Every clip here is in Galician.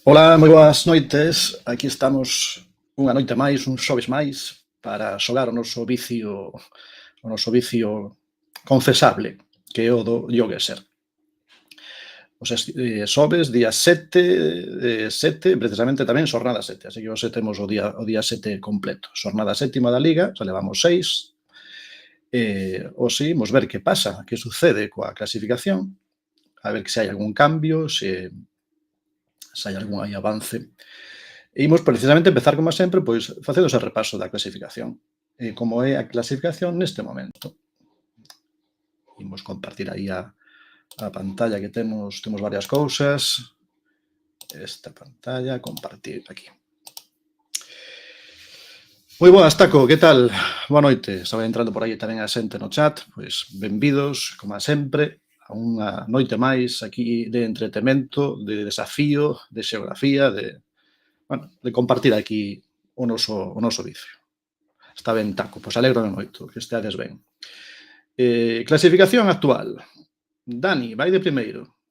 Ola, moi boas noites. Aquí estamos unha noite máis, un xoves máis, para xogar o noso vicio confesable, que é o do Yogeser. Xoves, día 7, precisamente tamén xornada 7, así que hoxe temos o día 7 completo. Xornada sétima da Liga, xa levamos 6. Hoxe imos ver que pasa, que sucede coa clasificación, a ver se hai algún cambio, se hai algún aí avance. E imos precisamente empezar, como sempre, pois facendo ese repaso da clasificación. Como é a clasificación neste momento. Imos compartir aí a pantalla que temos varias cousas. Esta pantalla, compartir aquí. Moi boas, Taco, que tal? Boa noite. Estaba entrando por aí tamén a xente no chat. Pois benvidos, como sempre, a unha noite máis aquí de entretemento, de desafío, de xeografía, de compartir aquí o noso vicio. Está ben, Taco, pois alégrome moito que esteades ben. Clasificación actual. Dani vai de primeiro,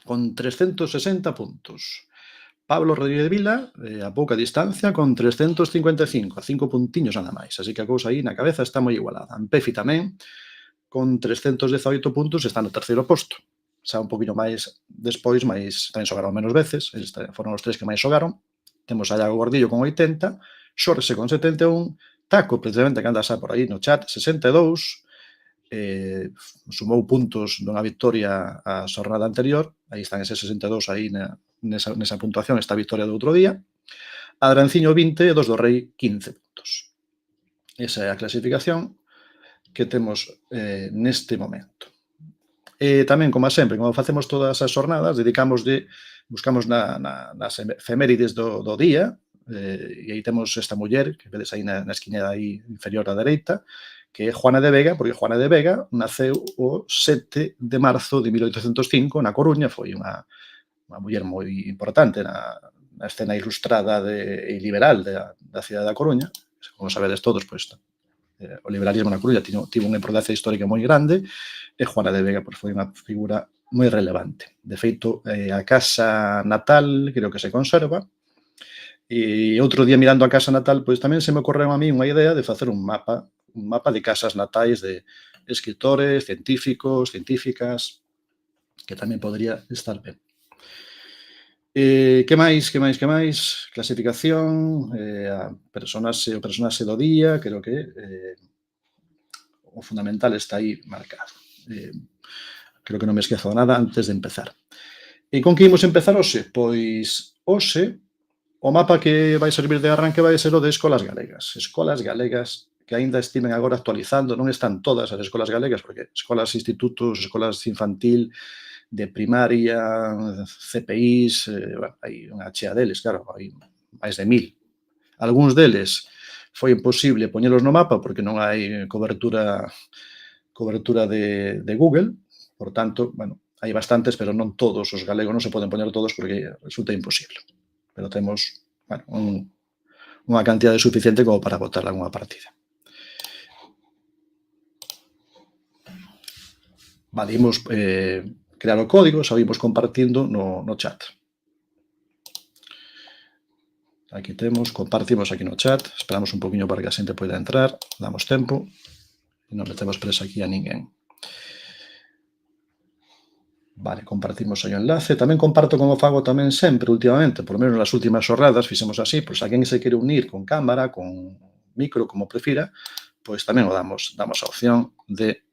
con 360 puntos. Pablo Rodríguez Vila, a pouca distancia, con 355, a 5 puntiños nada máis. Así que a cousa aí na cabeza está moi igualada. Ampefi tamén, con 318 puntos, está no terceiro posto. Xa un poquinho máis despois, máis tamén xogaron menos veces, foron os tres que máis xogaron. Temos a Iago Gordillo con 80, Xorxe con 71, Taco, precisamente, que anda xa por aí no chat, 62, sumou puntos dunha victoria a xornada anterior, aí están eses 62 aí nesa puntuación, esta victoria do outro día. Adranciño 20 e dos do Rei 15 puntos. Esa é a clasificación que temos neste momento. Tamén, como sempre, como facemos todas as xornadas, buscamos nas efemérides do día, e aí temos esta muller, que vedes aí na esquinera aí inferior á dereita, que é Juana de Vega, porque Juana de Vega naceu o 7 de marzo de 1805 na Coruña, foi unha muller moi importante na escena ilustrada e liberal da cidade da Coruña. Como sabedes todos, pois, o liberalismo na Coruña tivo unha importancia histórica moi grande, e Juana de Vega foi unha figura moi relevante. De feito, a casa natal creo que se conserva, e outro día mirando a casa natal, pois tamén se me ocorreu a mí unha idea de facer un mapa de casas natais de escritores, científicos, científicas, que tamén podría estar ben. Que máis? Clasificación, o personaxe do día, creo que o fundamental está aí marcado. Creo que non me esquezo nada antes de empezar. E con que imos empezar hoxe? Pois hoxe o mapa que vai servir de arranque vai ser o de escolas galegas. Escolas galegas que aínda estiven agora actualizando, non están todas as escolas galegas, porque escolas, institutos, escolas infantil, de primaria, CPIs, hai unha chea deles, claro, hai máis de 1000. Algúns deles foi imposible poñelos no mapa porque non hai cobertura de Google, por tanto, hai bastantes, pero non todos os galegos, non se poden poñer todos porque resulta imposible. Pero temos unha cantidade suficiente como para botar algunha partida. Vale, imos crear o código, xa vimos compartindo no chat. Aquí compartimos aquí no chat, esperamos un poquinho para que a xente poida entrar, damos tempo, e non metemos presa aquí a ninguén. Vale, compartimos aí o enlace. Tamén comparto como fago tamén sempre últimamente, por lo menos nas últimas xornadas fixemos así, pois alguén se quere unir con cámara, con micro, como prefira, pois tamén o damos a opción de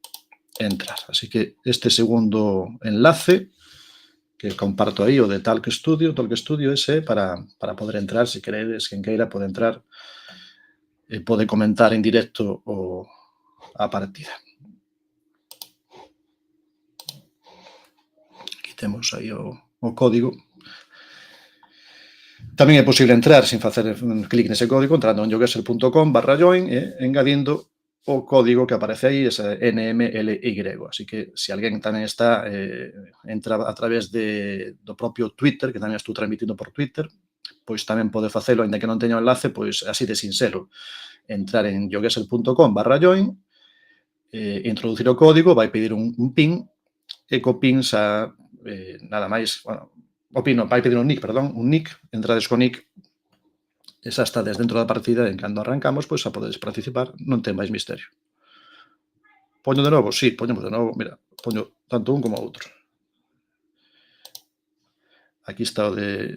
entrar. Así que este segundo enlace que comparto aí, o de Talk Studio, ese para poder entrar, se queredes, quen queira pode entrar e pode comentar en directo a partida. Temos aí o código. Tamén é posible entrar sin facer clic nese código, entrando en yogeser.com/join e engadindo o código que aparece aí, ese NMLY. Así que se alguén tamén entra a través do propio Twitter, que tamén estou transmitindo por Twitter, pois tamén pode facelo, ainda que non teña o enlace, pois así de sincero. Entrar en yogeser.com/join, introducir o código, vai pedir un PIN, e co PIN xa nada máis, Opino, vai pedir un nick, entrades con nick, e xa estades dentro da partida, en cando arrancamos, pois xa podedes participar, non ten máis misterio. Poño de novo? Sí, poñemos de novo, mira, poño tanto un como outro. Aquí está o de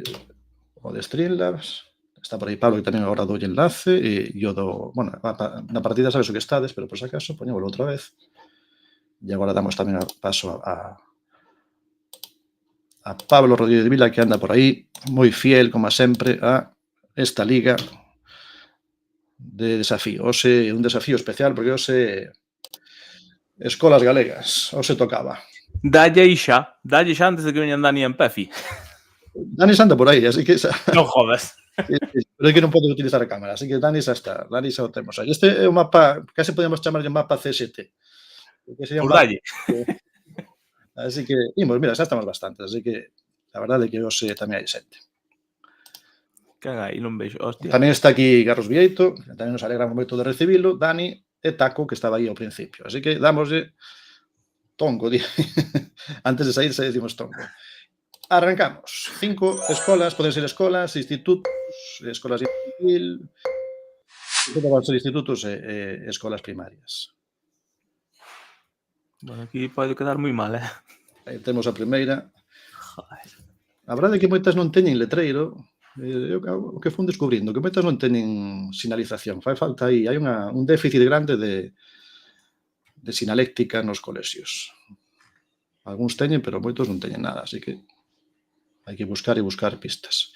Streamlabs, está por aí Pablo, que tamén agora dou enlace, e o do, bueno, na partida sabes o que estades, pero por si acaso, poñémoslo outra vez, e agora damos tamén paso a Pablo Rodríguez de Vila, que anda por aí, moi fiel, como sempre, a esta liga de desafío. Ose un desafío especial, porque ose escolas galegas, ose tocaba. Dalle xa antes de que veñan Dani en Pefi. Dani anda por aí, así que... Non jodas. Pero é que non podo utilizar a cámara, así que Dani xa está, Dani xa o temos aí. Este é o mapa, case podemos chamarlle mapa CST. Por dalle. Así que, imos, mira, xa estamos bastantes, así que a verdade é que hoxe tamén hai xente. Caga, e non vexo, hostia. Tamén está aquí Carlos Vieito, que tamén nos alegramos moito de recibilo, Dani e Taco, que estaba aí ao principio. Así que damoslle tongo, antes de sair xa decimos tongo. Arrancamos. 5 escolas, poden ser escolas, institutos, escolas infantil, van ser institutos e escolas primarias. Bueno, aquí pode quedar moi mal, Aí temos a primeira. Joder. A verdade é que moitas non teñen letreiro, o que fun descubrindo, que moitas non teñen sinalización. Fai falta aí, hai un déficit grande de sinaléctica nos colexios. Algúns teñen, pero moitos non teñen nada, así que hai que buscar e buscar pistas.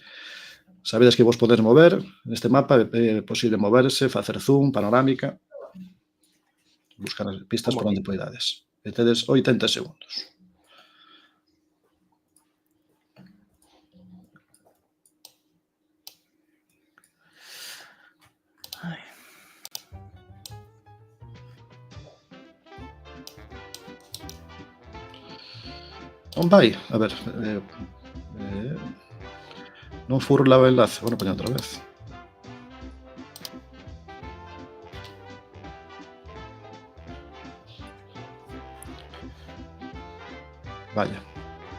Sabedes que vos podedes mover, neste mapa é posible moverse, facer zoom, panorámica, buscar as pistas por onde poidades. E tedes 80 segundos. Non vai, a ver, non furla o enlace, bueno, poño outra vez. Vaya,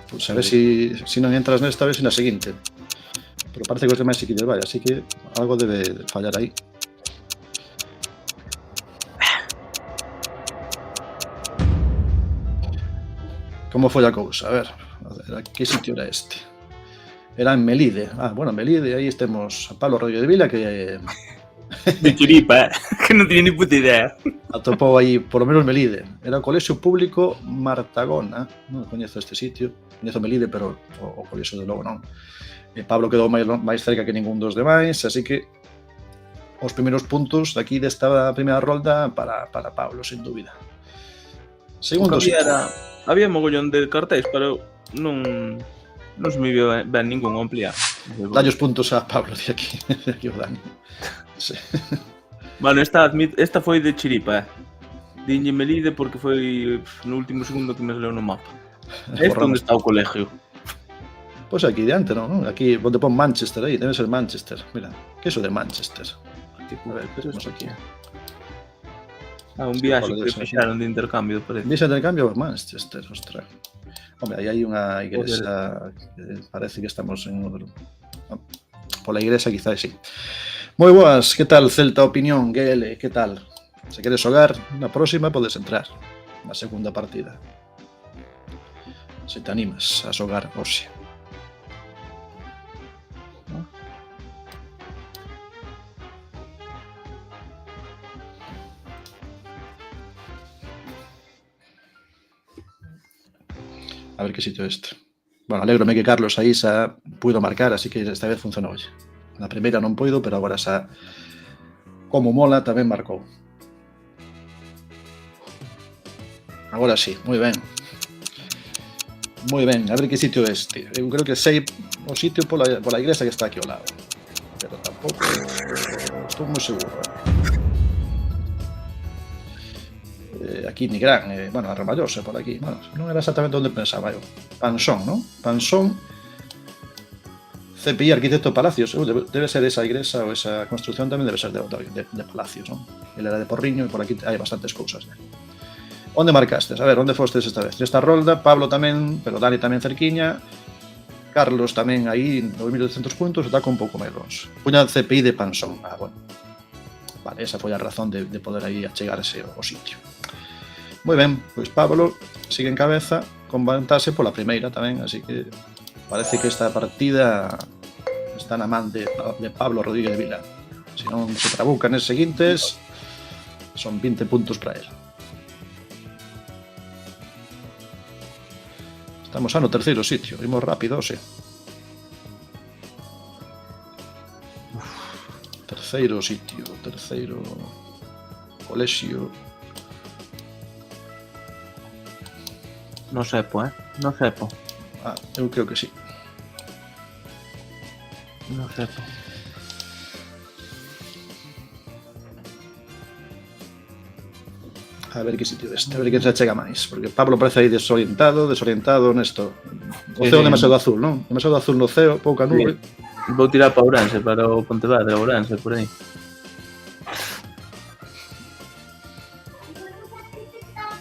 pois a ver se non entras nesta vez e na seguinte. Pero parece que os demais sí que lles vai, así que algo debe fallar aí. Como foi a cousa? A ver, que sitio era este? Era en Melide. Bueno, Melide, aí temos a Pablo Rodríguez de Vila, que... De chiripa, que non tiña ni puta idea. Atopou aí, por lo menos Melide. Era o Colexio Público Martagona. Non coñezo este sitio. Coñezo Melide, pero o colexio de logo non. E Pablo quedou máis cerca que ningún dos demais, así que os primeiros puntos daqui desta primeira rolda para Pablo, sin dúbida. Segundo sitio. Había mogollón de cartéis, pero non se me viu ben ningún ampliar. Dalle os puntos a Pablo de aquí o Dani. Sí. Bueno, esta foi de chiripa, Dinlle Melide porque foi no último segundo que me leu no mapa. Este onde está o colegio? Pois aquí diante, non? Aquí, onde pon Manchester aí, debe ser Manchester. Mira, que iso de Manchester? A ver, que temos aquí? Un viaxe que fixaron de intercambio, parece. Viaxe de intercambio a Manchester, ostras. Hombre, aí hai unha igrexa que parece que estamos en outro... Pola igrexa quizás sí. Moi boas, que tal Celta Opinión, GL, que tal? Se queres xogar, na próxima podes entrar na segunda partida. Se te animas a xogar hoxe. A ver que sitio é este. Bueno, alégrome que Carlos aí xa puido marcar, así que esta vez funcionou. Na primeira non puido, pero agora xa, como mola, tamén marcou. Agora sí, moi ben. Moi ben, a ver que sitio é este. Eu creo que sei o sitio pola igrexa que está aquí ao lado. Pero tampouco estou moi seguro. Aquí Nigrán, bueno, a Ramallosa por aquí, bueno, non era exactamente onde pensaba eu. Pansón, non? Pansón, CPI Arquitecto Palacios, debe ser esa igrexa ou esa construcción tamén debe ser de Palacios, non? Ele era de Porriño e por aquí hai bastantes cousas. Onde marcastes? A ver, onde fostes esta vez? Esta rolda, Pablo tamén, pero Dani tamén cerquiña. Carlos tamén aí, 2.200 puntos, o Taco un pouco menos. Puña CPI de Pansón. Bueno. Vale, esa foi a razón de poder aí achegarse ao sitio. Moi ben, pois Pablo sigue en cabeza con vantaxe pola primeira tamén, así que parece que esta partida está na man de Pablo Rodríguez Vila. Se non se trabucan nes seguintes, son 20 puntos para él. Estamos no terceiro sitio, imos rápido, sí. Terceiro sitio, terceiro colexio. No sepo, no sepo. Eu creo que sí. No sepo. A ver que sitio deste, a ver quen se achega máis. Porque Pablo parece aí desorientado nesto. O ceo demasiado azul, non? Demasiado azul no ceo, pouca nube. Sí. Vou tirar para Ourense, para o Pontevedra, Ourense, por aí.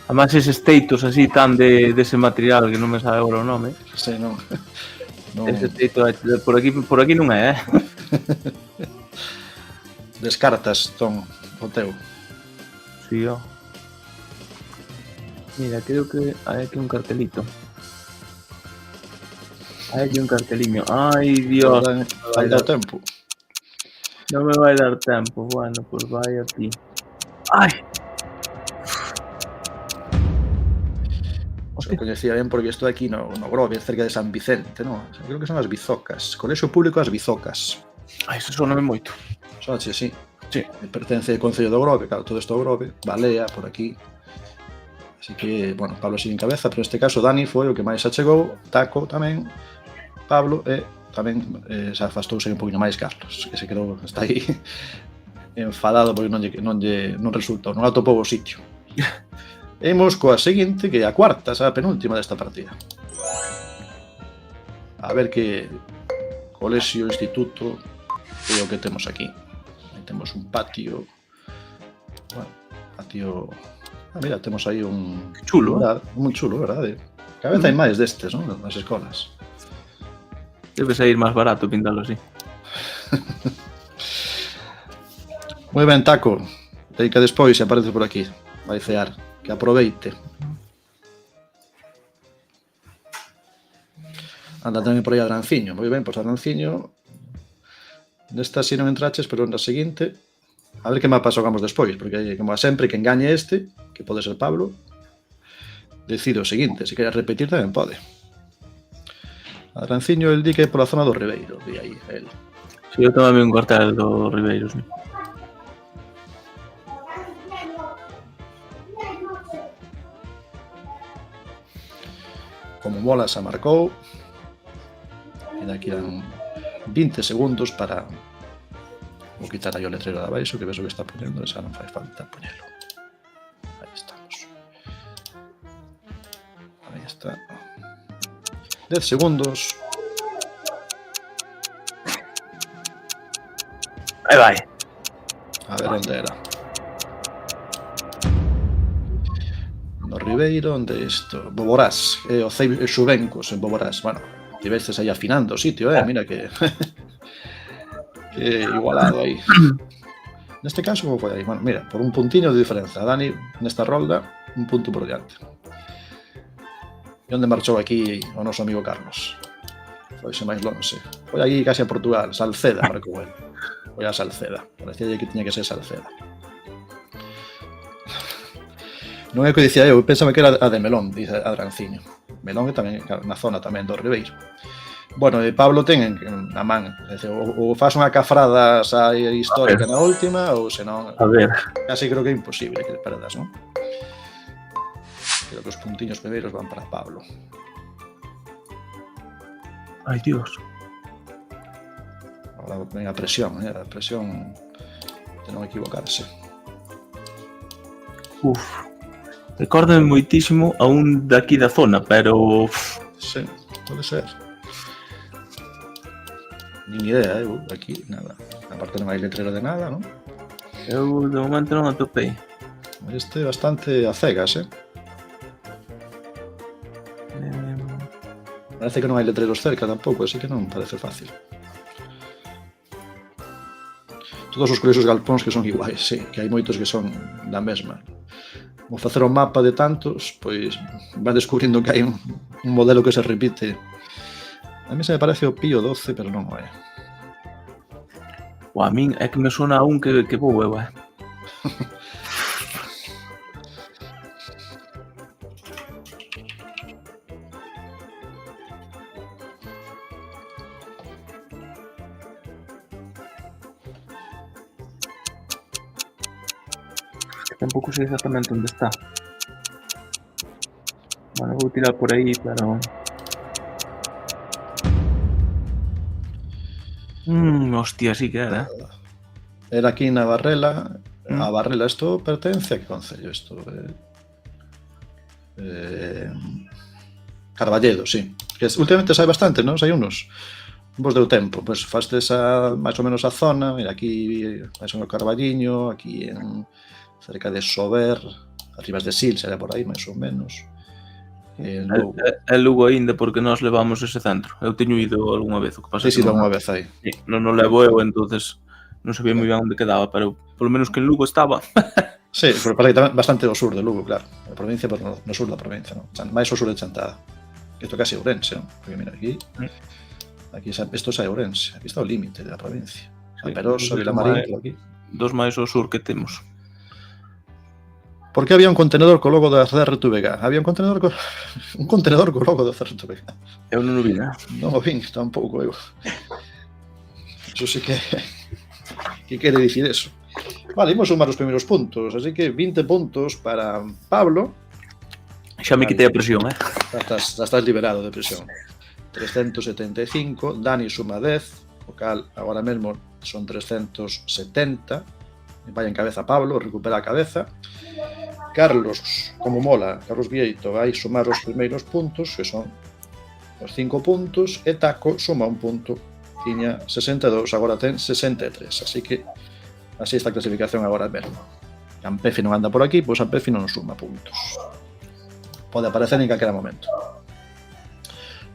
Además, eses teitos así tan dese material que non me sabe agora o nome. Sí, non. Ese teito por aquí non é, Descartas, Tom, o teu. Sí, ó. Mira, creo que hai aquí un cartelito. Hai aquí un carteliño. Ai, Dios. Vai dar tempo. Non me vai dar tempo. Bueno, pues vai aquí. Ai! Se lo coñecía ben porque estou aquí no Grove, cerca de San Vicente, non? Creo que son as Bizocas. Colexio Público as Bizocas. Ai, eso soname moito. Soche, sí. Sí, pertence ao Concello do Grove, claro, todo isto ao Grove. Balea, por aquí. Así que, bueno, Pablo sigue en cabeza, pero neste caso Dani foi o que máis achegou, Taco tamén, Pablo e tamén se afastouse un poquinho máis Carlos, que se quedou, está aí enfadado porque non resultou, non atopou o sitio. Imos coa seguinte, que é a cuarta, a penúltima desta partida. A ver que colexio, instituto é o que temos aquí. Aí temos un patio, bueno, patio... mira, temos aí un... chulo, moi chulo, verdade? Cada vez hai máis destes, non? Nas escolas. Debe sair máis barato pintalo así. Moi ben, Taco. Ten que despois se aparece por aquí. Vai cear. Que aproveite. Anda tamén por aí Adranciño. Moi ben, pois Adranciño... Nesta si non entraches, pero na seguinte... A ver que mapa xogamos despois, porque como sempre, que engañe este, que pode ser Pablo, decide o seguinte, se quere repetir tamén pode. Adranciño, el di que é pola zona do Ribeiro, di aí, el. Si, eu tomame un cartel do Ribeiro, sí. Como mola se marcou, e daqui dan 20 segundos para... Vou quitar aí o letrero de abaixo, que ves o que está ponendo, xa non fai falta poñelo. Aí estamos. Aí está. 10 segundos. Aí vai. A ver onde era. No Ribeiro, onde isto? Boborás, o Xuvencos en Boborás. Bueno, tivestes aí afinando o sitio, mira que... igualado aí. Neste caso, como foi aí? Bueno, mira, por un puntiño de diferenza. Dani, nesta rolda, un punto por diante. E onde marchou aquí o noso amigo Carlos? Foise máis longe. Foi aí case a Portugal, Salceda, marcou el. Foi a Salceda. Parecía que tiña que ser Salceda. Non é o que dicía eu, pensaba que era a de Melón, dice Adranciño. Melón é tamén na zona tamén do Ribeiro. Bueno, Pablo ten na man, ou faz unha cafrada xa histórica na última, ou senón... A ver. Casi creo que é imposible que perdas, non? Creo que os puntiños primeiros van para Pablo. Ai, Dios. Agora ven a presión de non equivocarse. Recórdame moitísimo a un daqui da zona, pero... Sí, pode ser. Nin idea, aquí, nada. Aparte non hai letrero de nada, non? Eu de momento non atopei. Este bastante a cegas, Parece que non hai letreiros cerca tampouco, así que non parece fácil. Todos os colexios galpóns que son iguais, sí, que hai moitos que son da mesma. Vou facer un mapa de tantos, pois vai descubrindo que hai un modelo que se repite. A mí se me parece o Pío XII, pero non o é. A min é que me sona a un que vou eu, Tampouco sei exactamente onde está. Bueno, vou tirar por aí, pero... hostia, sí que era. Era aquí na Barrela. A Barrela, isto pertence a que concello? Isto Carballedo, sí. Que últimamente sai bastante, non? Sai unos. Vos deu tempo, pois fastes máis ou menos a zona, mira, aquí máis ou menos Carballiño, aquí cerca de Sober, arribas de Sil, será por aí, máis ou menos. Lugo. É Lugo aínda porque nós levamos ese centro. Eu teño ido algunha vez, o que pasa sí, que unha vez aí. Sí, non o levo eu, entonces non sabía moi ben onde quedaba, pero polo menos que en Lugo estaba. Sí, pero parece que está bastante ao sur de Lugo, claro. A provincia, pero no sur da provincia, non? Máis ao sur de Chantada. Isto casi Ourense, non? Porque mira, aquí isto é Ourense, aquí está o límite da provincia. San Peroso, Vilamarín, por aquí. Dos máis ao sur que temos. Por que había un contenedor co logo da CRTVG? Había un contenedor co logo da CRTVG. Eu non o vi, né? Non o vin, tampouco eu. Eso sí que... que quere dicir eso? Vale, imos sumar os primeiros puntos, así que 20 puntos para Pablo. Xa me quitei a presión, Já estás liberado de presión. 375, Dani suma 10, o cal agora mesmo son 370. Vai en cabeza Pablo, recupera a cabeza. Carlos, como mola, Carlos Vieito vai sumar os primeiros puntos, que son os 5 puntos, e Taco suma un punto. Tiña 62, agora ten 63, así que así está a clasificación agora mesmo. Ampefi non anda por aquí, pois Ampefi non suma puntos. Pode aparecer en calquera momento.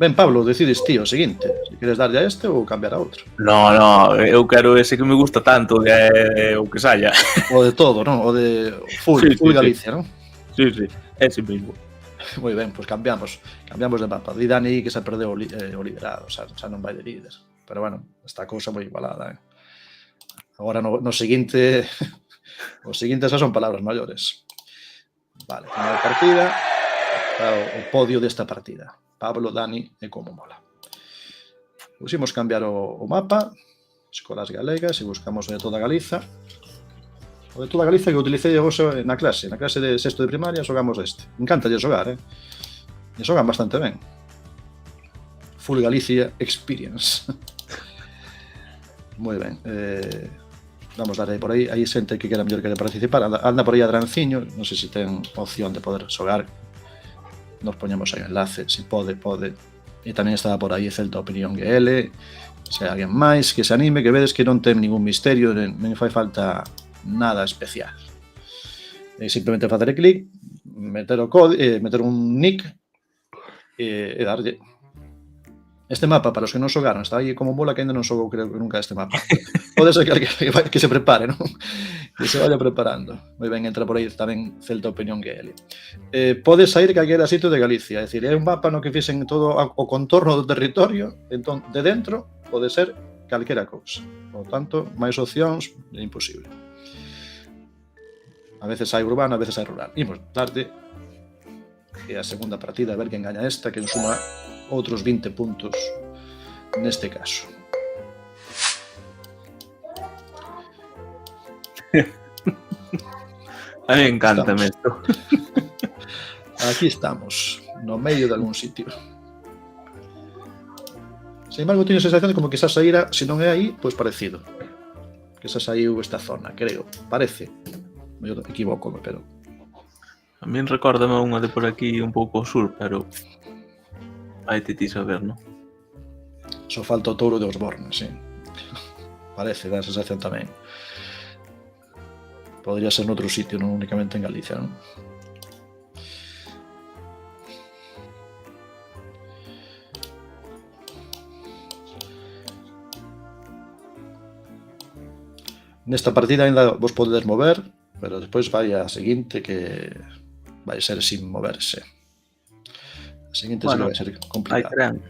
Ben, Pablo, decides ti o seguinte, se queres darlle a este ou cambiar a outro. No, eu quero ese que me gusta tanto, que é o que saia. O de todo, non? O de full Galicia, non? Sí, ese mismo. Moi ben, pois cambiamos de mapa. Di Dani que se perdeu o liderado, xa non vai de líder. Pero bueno, esta cousa moi igualada, Agora no seguinte os seguintes xa son palabras maiores. Vale, primeira partida, o podio desta partida. Pablo, Dani e como mola. Pusimos cambiar o mapa, escolas galegas, e buscamos o de toda Galiza. O de toda Galiza que utilicei hoxe na clase de sexto de primaria, xogamos este. Encántalle xogar, E xogan bastante ben. Full Galicia Experience. Moi ben. Vamos dar aí por aí. Hai xente que quera mellor quere participar. Anda por aí a Dranciño. Non sei se ten opción de poder xogar. Nos poñemos aí o enlace. Se pode. E tamén estaba por aí Celta Opinión GL. Se hai alguén máis que se anime, que vedes que non ten ningún misterio, non fai falta nada especial. Simplemente facer clic, meter o código, meter un nick e darlle. Este mapa, para os que non xogaron, está aí como mola que ainda non xogou, creo que nunca este mapa. Pode ser que se prepare, non? Que se vaya preparando. Moi ben, entra por aí tamén Celta Opinión GL. Pode sair calquera sitio de Galicia, é dicir, é un mapa no que fixen todo o contorno do territorio, entón, de dentro, pode ser calquera cousa. Por tanto, máis opcións é imposible. A veces hai urbano, a veces hai rural. Imos darlle que a segunda partida, a ver quen gaña esta, quen suma outros 20 puntos neste caso. A mí encántame isto. Aquí estamos, no medio de algún sitio. Sin embargo, teño a sensación de como que xa saíra, se non é aí, pois parecido. Que xa saiu esta zona, creo. Parece. Eu equivoco, pero... A min recórdame unha de por aquí un pouco ao sur, pero... Hai ti saber, non? Só falta o Touro de Osborne, sí. Parece, dá a sensación tamén. Podría ser noutro sitio, non únicamente en Galicia, non? Nesta partida ainda vos podedes mover, pero despois vai a seguinte que vai ser sin moverse. A seguinte sí que vai ser Hai complicado. tren.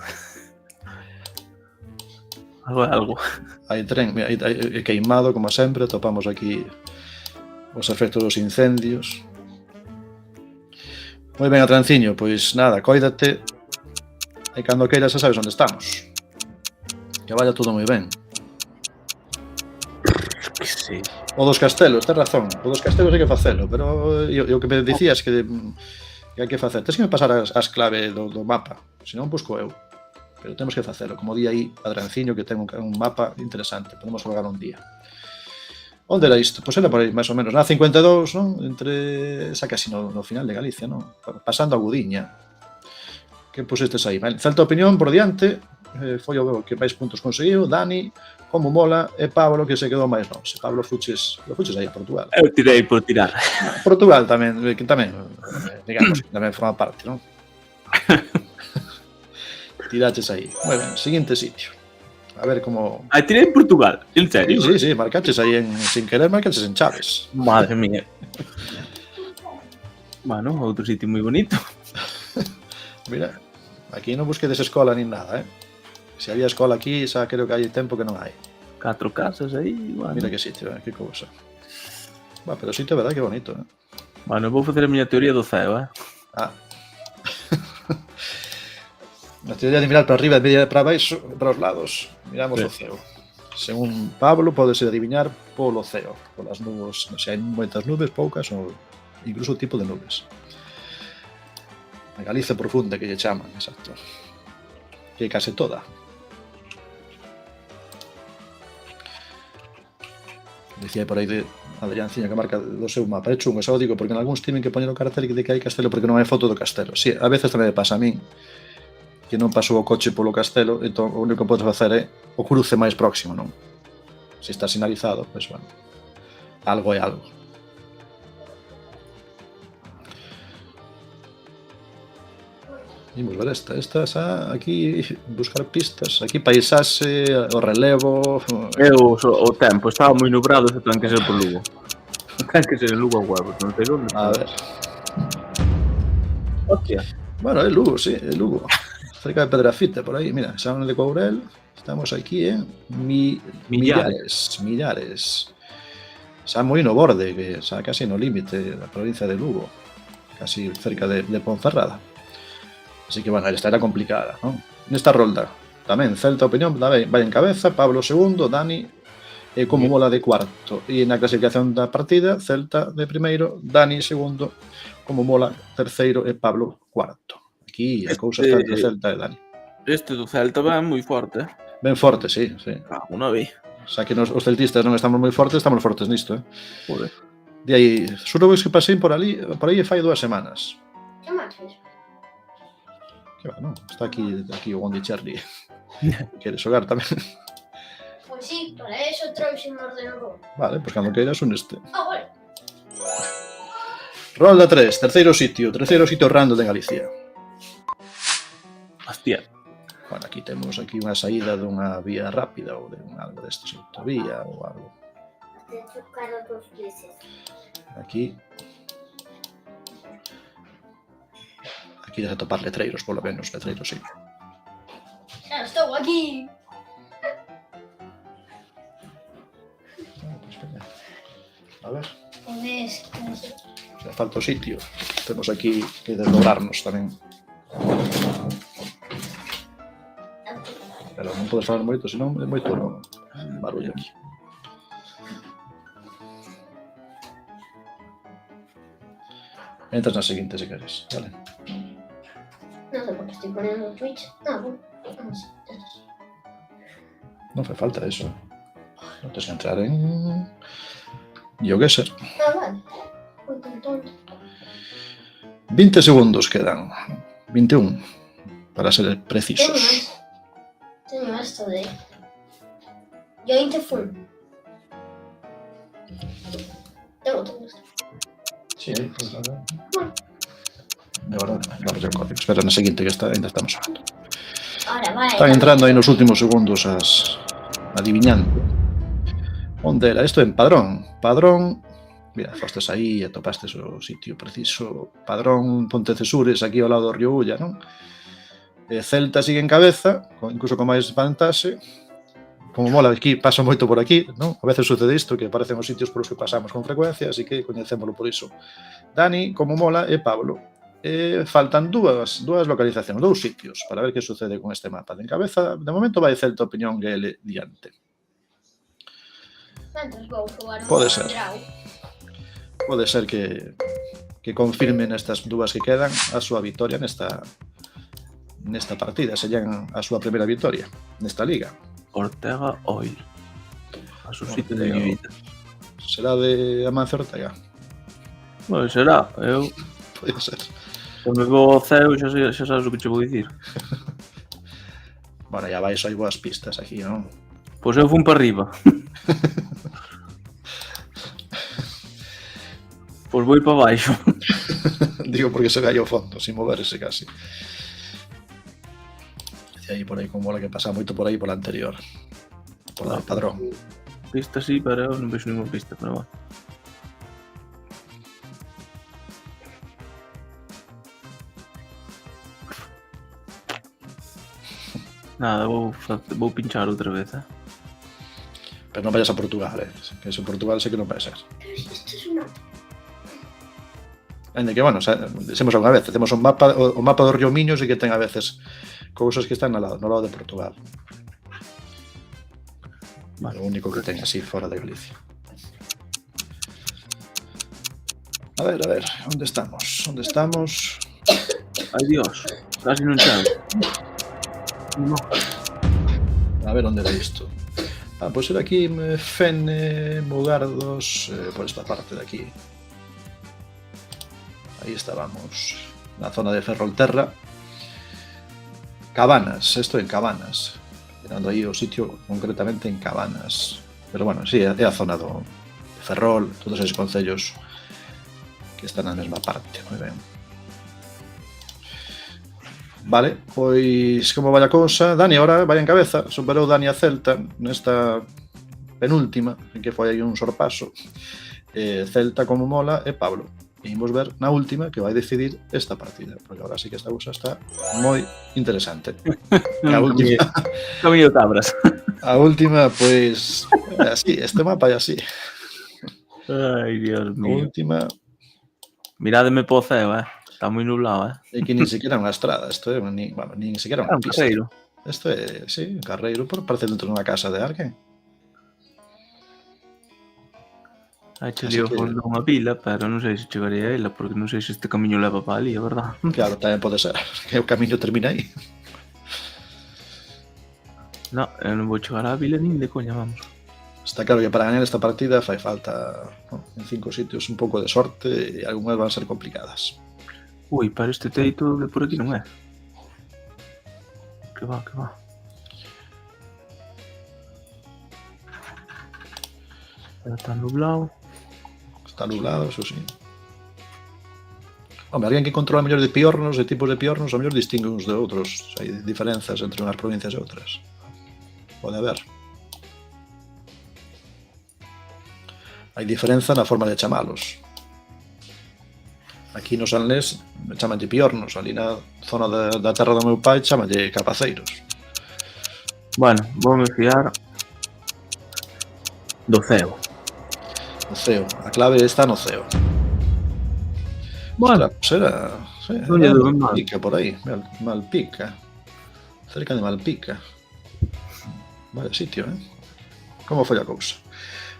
Algo. Hai tren, mira, hai queimado, como sempre, topamos aquí os efectos dos incendios. Moi ben, Atranciño, pois nada, cóidate e cando queiras xa sabes onde estamos. Que vaya todo moi ben. Que sei. O dos castelos, tens razón, o dos castelos hai que facelo, pero o que me dicías que hai que facer, tens que me pasar as clave do mapa, senón busco eu. Pero temos que facelo, como di aí Adranciño que ten un mapa interesante, podemos xogar un día. Onde era isto? Pois era por aí, máis ou menos, na 52, non? Entre esa casi no final de Galicia, non? Pasando a Gudiña. Que pusestes aí? Vale. Celta Opinión por diante, foi o que máis puntos conseguiu, Dani, como mola, e Pablo que se quedou máis longe. Pablo fuches aí a Portugal. Eu tirei por tirar. Portugal tamén, digamos, que tamén forma parte, non? Tiraches aí. Moi ben, seguinte sitio. A ver como... Tirei en Portugal, en serio. Sí, marcaches aí sin querer, marcaches en Chaves. Madre mía. Bueno, outro sitio moi bonito. Mira, aquí non busquedes escola nin nada, Se había escola aquí, xa creo que hai tempo que non hai. 4 casas aí, bueno. Mira que sitio, que cousa. Pero o sitio, verdad, que bonito, Bueno, vou facer a miña teoría do ceo, A teoría de mirar para arriba e de para baixo, para os lados, miramos o ceo. Según Pablo, podese adivinar polo ceo, polas nubes, se hai moitas nubes, poucas, ou incluso o tipo de nubes. A Galicia profunda que lle chaman, exacto. Que é case toda. Dicía por aí de Adrianciño que marca do seu mapa. É chungo, xa o digo, porque en algúns tienen que poñer o cartel de que hai castelo porque non hai foto do castelo. Sí, a veces tamén me pasa a min que non pasou o coche polo castelo, entón o único que podes facer é o cruce máis próximo, non? Se está sinalizado, pois bueno, algo é algo. Imos ver esta xa, aquí buscar pistas, aquí paisaxe, o relevo... O tempo, estaba moi nubrado, se ten que ser por Lugo. Ten que ser en Lugo a huevos, non sei onde. A ver. Hostia. Bueno, é Lugo, sí, é Lugo. Cerca de Pedrafita, por aí, mira, San de Courel, estamos aquí en Millares. Xa moi no borde, que xa casi no límite da provincia de Lugo, casi cerca de Ponferrada. Así que, bueno, esta era complicada, non? Nesta rolda, tamén, Celta Opinión vai en cabeza, Pablo segundo, Dani, e como mola de cuarto. E na clasificación da partida, Celta de primeiro, Dani segundo, como mola terceiro e Pablo cuarto. Aquí a cousa está entre Celta e Dani. Este do Celta va moi forte. Ben forte, sí. Unha vez. Xa que os celtistas non estamos moi fortes, estamos fortes nisto, Joder. De aí, solo veis que pasei por aí e fai 2 semanas. Que máis fez? Que va, non? Está aquí o Bondi Charlie. Queres xogar tamén? Pois sí, para eso trouxe un ordenador. Vale, pois cando queiras uneste. Vale. Rolda 3, terceiro sitio random de Galicia. Hostia. Bueno, aquí temos unha saída dunha vía rápida ou de algo destes, autovía ou algo. De chocar dos veces. Aquí de topar letreiros, polo menos, letreiros, sí. Xa estou aquí. A ver, Podes... xa falta o sitio. Temos aquí que desdobrarnos tamén. Pero non podes falar moito, senón é moito barullo aquí. Entras na seguinte, se queres, vale? Non sei por que estoy poniendo Twitch. Bueno, non sei. Non fai falta eso. Non tens que entrar en... GeoGuessr. Vale. Foi tan tonto. 20 segundos quedan. 21, para ser precisos. Teño esto de... Yo full. Tengo todo esto. Sí, pues nada. De verdad, vamos ao código. Espera na seguinte que ainda estamos falando. Ahora vai. Están entrando aí nos últimos segundos adiviñando. Onde era? Isto en Padrón. Padrón, mira, fostes aí e topastes o sitio preciso. Padrón, Pontecesures, aquí ao lado do río Ulla, non? Celta sigue en cabeza, incluso con máis vantaxe. Como mola, aquí paso moito por aquí, non? A veces sucede isto, que aparecen os sitios por os que pasamos con frecuencia, así que coñecémolo por iso. Dani, como mola, e Pablo. Faltan dúas localizacións, 2 sitios, para ver que sucede con este mapa. De cabeza, de momento vai Celta Opinión GL diante. Pode ser. Pode ser que confirmen estas dúas que quedan a súa vitoria nesta partida, sellan a súa primeira vitoria nesta liga. Ortega Oil. A su sitio de mi vida. Será de Amancio Ortega? Bueno, será. Eu, Pode ser. se me vou ao ceo, xa sabes o que che vou dicir. Bueno, ya vais, hai boas pistas aquí, non? Pois eu fun para arriba. Pois vou para baixo. Digo porque se vai ao fondo, sin moverse casi. E aí por aí como mola que pasa moito por aí pola anterior. Pola Padrón. Pista sí, pero eu non vexo ninguna pista, pero bueno. Nada, vou pinchar outra vez, Pero non vayas a Portugal, Que eso Portugal sei que non vai ser. Pero isto es una... Ainda que, bueno, dixemos unha vez, temos o mapa do río Miño e que ten a veces cousas que están no lado de Portugal. Vale, o único que ten así fora de Galicia. A ver, onde estamos? Ai Dios, casi non chego. No. A ver onde vai isto. Pois era aquí Fene, Mugardos, por esta parte de aquí. Aí estábamos, na zona de Ferrolterra. Cabanas, isto en Cabanas. Mirando aí o sitio concretamente en Cabanas. Pero bueno, sí, é a zona do Ferrol, todos esos concellos que están na mesma parte, moi ben. Vale, pois como vai a cousa, Dani agora vai en cabeza, superou Dani a Celta nesta penúltima, en que foi aí un sorpaso. Celta como mola e Pablo. E imos ver na última que vai decidir esta partida, porque agora sí que esta cousa está moi interesante. A última, Camiño cabras. a última, pois, así, este mapa é así. Ai, Dios A mío. última Mirádeme po ceo, Está moi nublado, é que nin sequera unha estrada, isto é nin sequera unha Un pista. carreiro. Isto é, sí, un carreiro, parece dentro dunha casa de alguén. Hai che lío fondo unha pila, pero non sei se chegarei a ela, porque non sei se este camiño leva para ali, a verdad. Claro, tamén pode ser, que o camiño termina aí. No, eu non vou chegar á vila nin de coña, vamos. Está claro que para ganar esta partida fai falta, en 5 sitios, un pouco de sorte e algunhas van ser complicadas. Ui, pero este teito de por aquí non é. Que va. Pero está nublado. Está nublado, eso sí. Home, alguén que controla mellor de piornos, de tipos de piornos, a mellor distingue uns de outros. Hai diferenzas entre unhas provincias e outras. Pode haber. Hai diferenza na forma de chamalos. Aquí no Salnés chamanlle piornos, ali na zona da terra do meu pai chamanlle capaceiros. Bueno, voume fiar do ceo. O ceo, a clave está no ceo. Bueno, Será non lle dou mal. Malpica por aí, Malpica. Cerca de Malpica. Vaya sitio, Como foi a cousa?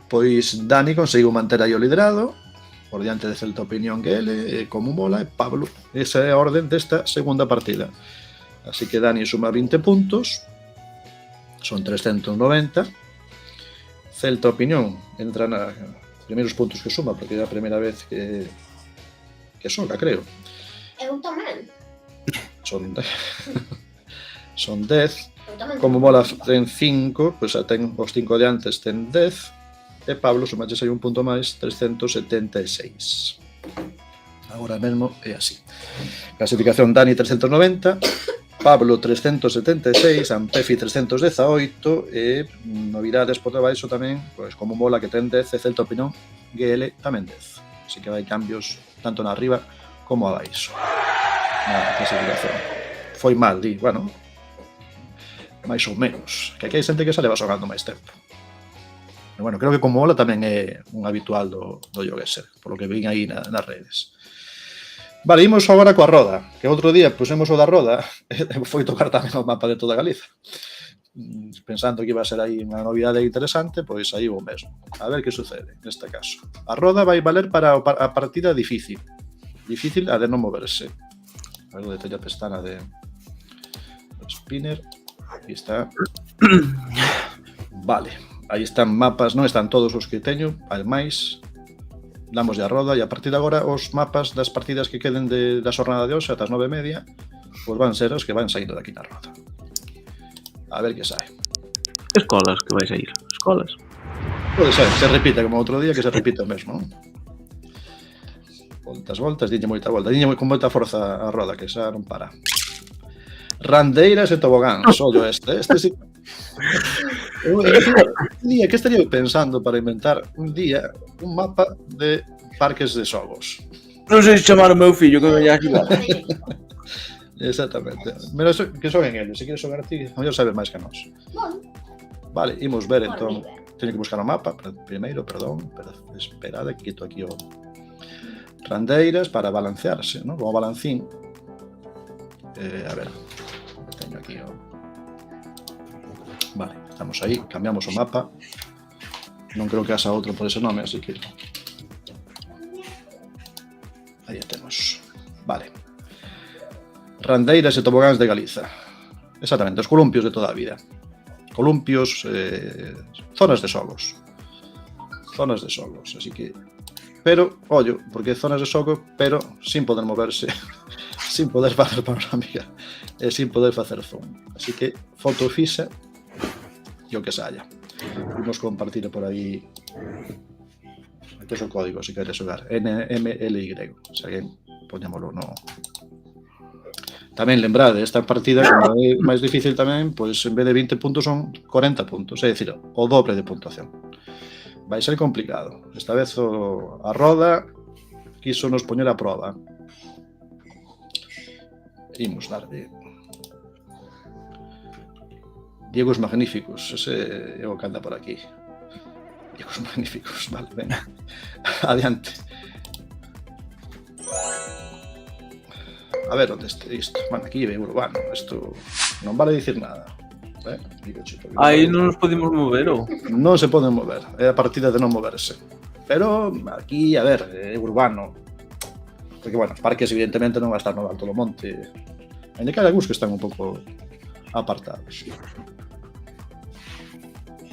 Pois Dani conseguiu manter aí o liderado por diante de Celta Opinión GL, como mola, e Pablo. Esa é a orden desta segunda partida. Así que Dani suma 20 puntos, son 390. Celta Opinión entra na primeiros puntos que suma, porque é a primeira vez que soca, creo. Eu tamén. Son 10. Eu tamén. Como mola ten 5, pois xa ten os 5 de antes ten 10 e Pablo sumaches aí un punto máis, 376. Agora mesmo é así. Clasificación Dani 390, Pablo 376, Ampefi 318 e novidades por debaixo tamén, pois como mola que ten 10 e Celta Opinión GL tamén 10. Así que hai cambios tanto na arriba como abaixo. Na clasificación. Foi mal, di, bueno, máis ou menos. Que aquí hai xente que se leva xogando máis tempo. Pero bueno, creo que como mola tamén é un habitual do Yogueser, por lo que vin aí nas redes. Vale, imos agora coa roda, que outro día pusemos o da roda e foi tocar tamén o mapa de toda Galiza. Pensando que iba a ser aí unha novidade interesante, pois aí o mesmo. A ver que sucede neste caso. A roda vai valer para a partida difícil. Difícil a de non moverse. A ver onde teño a pestana de spinner. Aquí está. Vale, aí están mapas, non están todos os que teño, ademais damos a roda e a partir de agora os mapas das partidas que queden da xornada de hoxe ata as 9:30 pois van ser os que van saindo daqui na roda. A ver que sai. Escolas que vais a ir. Escolas. Pode ser, se repite como outro día que se repite o mesmo. Voltas, diñe moita volta. Diñe con moita forza a roda que xa non para. Randeiras e tobogáns, ollo este sí. Un día que estaría pensando para inventar un día un mapa de parques de xogos. Non sei se chamar o meu fillo que me vai axudar. Exactamente. Pero que xoguen eles, se queres xogar ti, a mellor sabes máis que nós. Vale, imos ver entón. Teño que buscar o mapa primeiro, perdón, pero esperade que quito aquí o randeiras para balancearse, ¿no? Como balancín. A ver, teño aquí o... Vale, estamos aí, cambiamos o mapa. Non creo que haxa outro por ese nome, así que... Aí temos. Vale. Randeiras e tobogáns de Galiza. Exactamente, os columpios de toda a vida. Columpios, zonas de xogos. Zonas de xogos, así que... Pero, ollo, porque zonas de xogo, pero sin poder moverse, sin poder facer panorámica e sin poder facer zoom. Así que, foto fixa e o que saia. Vamos compartir por aí. Este é o código, se queres xogar. NMLY. Se alguén, poñámoslo no... Tamén lembrade, esta partida, como é máis difícil tamén, pois en vez de 20 puntos son 40 puntos, é dicir, o dobre de puntuación. Vai ser complicado. Esta vez a roda quiso nos poñer a proba. Imos darle. Diegos magníficos, ese é o que anda por aquí. Diegos magníficos, vale, venga. Adiante. A ver onde este isto. Bueno, aquí ve urbano, isto non vale dicir nada. Digo, chico, Aí non nos podemos mover, ou? Non se poden mover, é a partida de non moverse. Pero aquí, a ver, é urbano. Porque, bueno, os parques evidentemente non va a estar no alto do monte. Ainda que hai algúns que están un pouco apartados.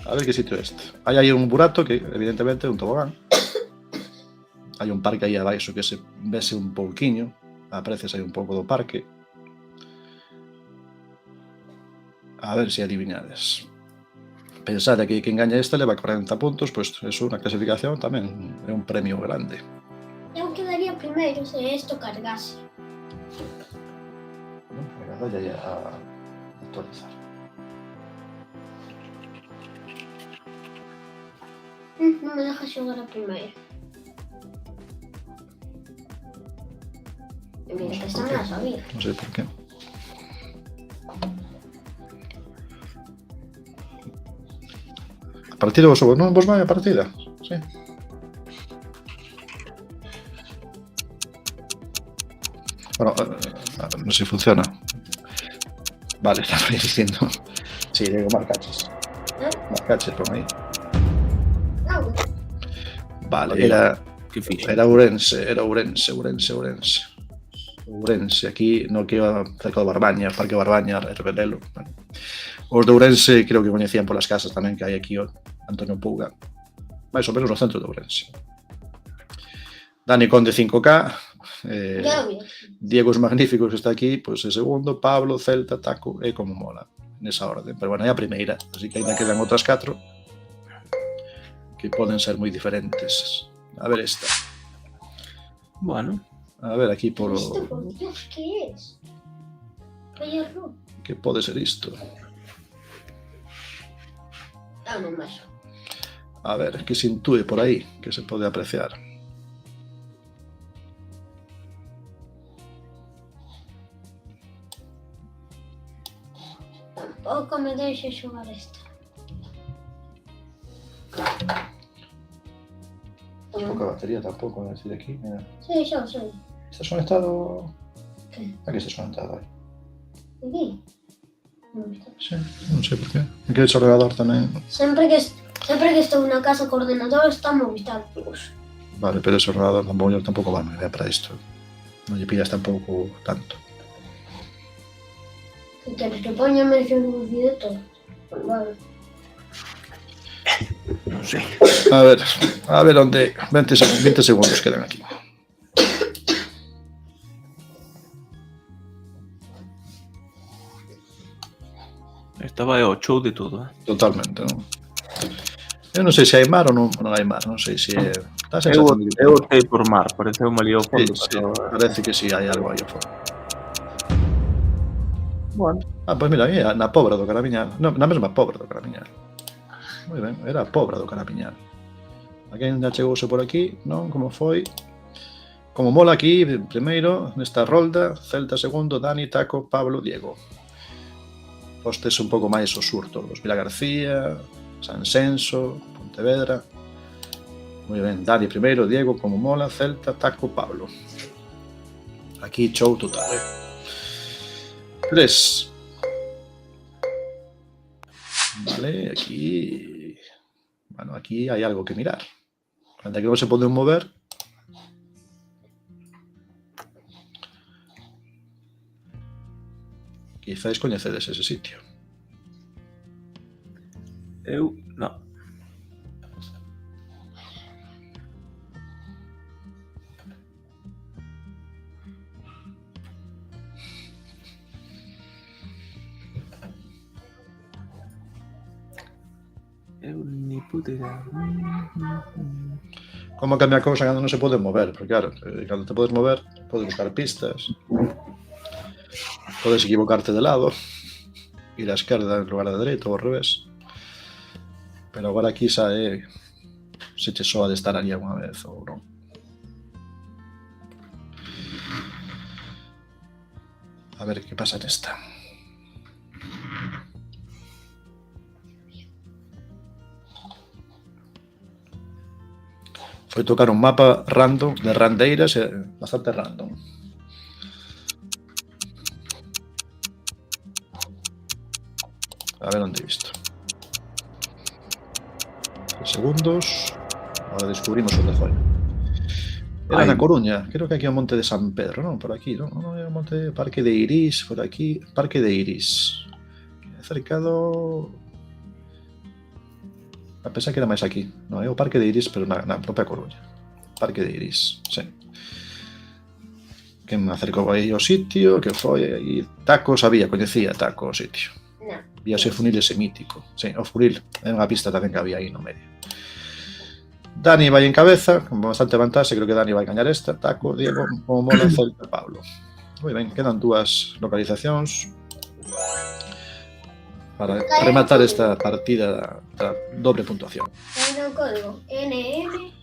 A ver que sitio é este. Hai aí un burato que, evidentemente, é un tobogán. Hai un parque aí abaixo que se vese un pouquiño. Apreces aí un pouco do parque. A ver se adivinades. Pensad que quen gaña esta leva 40 puntos, pois eso, na clasificación tamén é un premio grande. Eu quedaría primeiro se isto cargase. Venga, dalle a actualizar. Non me deja xogar a primeira. E mira que está na sabía. Non sei por qué. A partida vos non vos vai a partida? Sí. Bueno, non sei se funciona. Vale, estaba dicindo. Sí, digo marcaches. Marcaches, por aí. Vale, era Ourense. Ourense, aquí no que iba cerca de Barbaña, Parque Barbaña, Rebelelo. Bueno. Os de Ourense creo que coñecían polas casas tamén que hai aquí o Antonio Puga. Mais ou menos no centro de Ourense. Dani Conde 5K, Diegos Magníficos que está aquí, pois pues, el segundo, Pablo, Celta, Taco e como mola, nesa orden. Pero bueno, é a primeira, así que ainda quedan outras 4 que poden ser moi diferentes. A ver esta. Bueno. A ver, aquí por... Isto, por Dios, que es? Pellerro. Que pode ser isto? Non vexo. A ver, que se intúe por aí, que se pode apreciar. Tampouco me deixe xogar esta. Pouca batería tampouco, voy a decir aquí. Mira. Sí, xa o sei. ¿Estás conectado? Que? Aquí estás conectado aí. Aquí? Non está. Sí, non sei por qué. E que ese ordenador tamén. Sempre que estou na casa co ordenador está Movistar Plus. Vale, pero ese ordenador tampouco va moi ben para isto. Non lle pillas tampouco tanto. Que queres que poña mención no vídeo todo? Pues vale. Non sei. A ver onde 20 segundos quedan aquí. Esta vai ao show de todo, Totalmente, non? Eu non sei se hai mar ou non hai mar, non sei se é... Está a sensación de que... Eu optei por mar, pareceu ali ao fondo. Sí, parece que sí, hai algo aí ao fondo. Bueno. Pois mira, aí na Pobra do Caramiñal. Na mesma Pobra do Caramiñal. Moi ben, era a Pobra do Caramiñal. Alguén já chegouse por aquí, non? Como foi? Como mola aquí, primeiro, nesta rolda, Celta segundo, Dani, Taco, Pablo, Diego. Postes un pouco máis o sur todos. Vila García, Sansenso, Pontevedra. Moi ben, Dani primeiro, Diego, como mola, Celta, Taco, Pablo. Aquí show total, 3. Vale, aquí... Bueno, aquí hai algo que mirar. Anda que non se poden mover. Quizáis coñecedes ese sitio. Eu, non. Eu ni puta idea. Como cambia a cousa cando non se pode mover? Porque claro, cando te podes mover, podes buscar pistas. Podes equivocarte de lado, ir á esquerda en lugar da dereita ou ao revés. Pero agora aquí xa é se che soa de estar ali alguna vez ou non. A ver que pasa nesta. Foi tocar un mapa random de randeiras e bastante random. A ver onde he visto. 3 segundos. Ahora descubrimos onde foi. Era na Coruña, creo que aquí é o Monte de San Pedro, non? Por aquí, non? Non é o Monte Parque de Iris, por aquí, Parque de Iris. Cercado... A pensar que era máis aquí. Non, é o Parque de Iris, pero na propia Coruña. Parque de Iris, sí. Que me acercou aí ao sitio, que foi aí... Taco, sabía, coñecía Taco o sitio. Non. Víase o funil ese mítico. Sí, o funil é unha pista tamén que había aí no medio. Dani vai en cabeza, con bastante vantaxe, creo que Dani vai gañar esta. Taco, Diego, como mola, Celta, Pablo. Moi ben, quedan 2 localizacións para rematar esta partida da doble puntuación. Hai un código NM.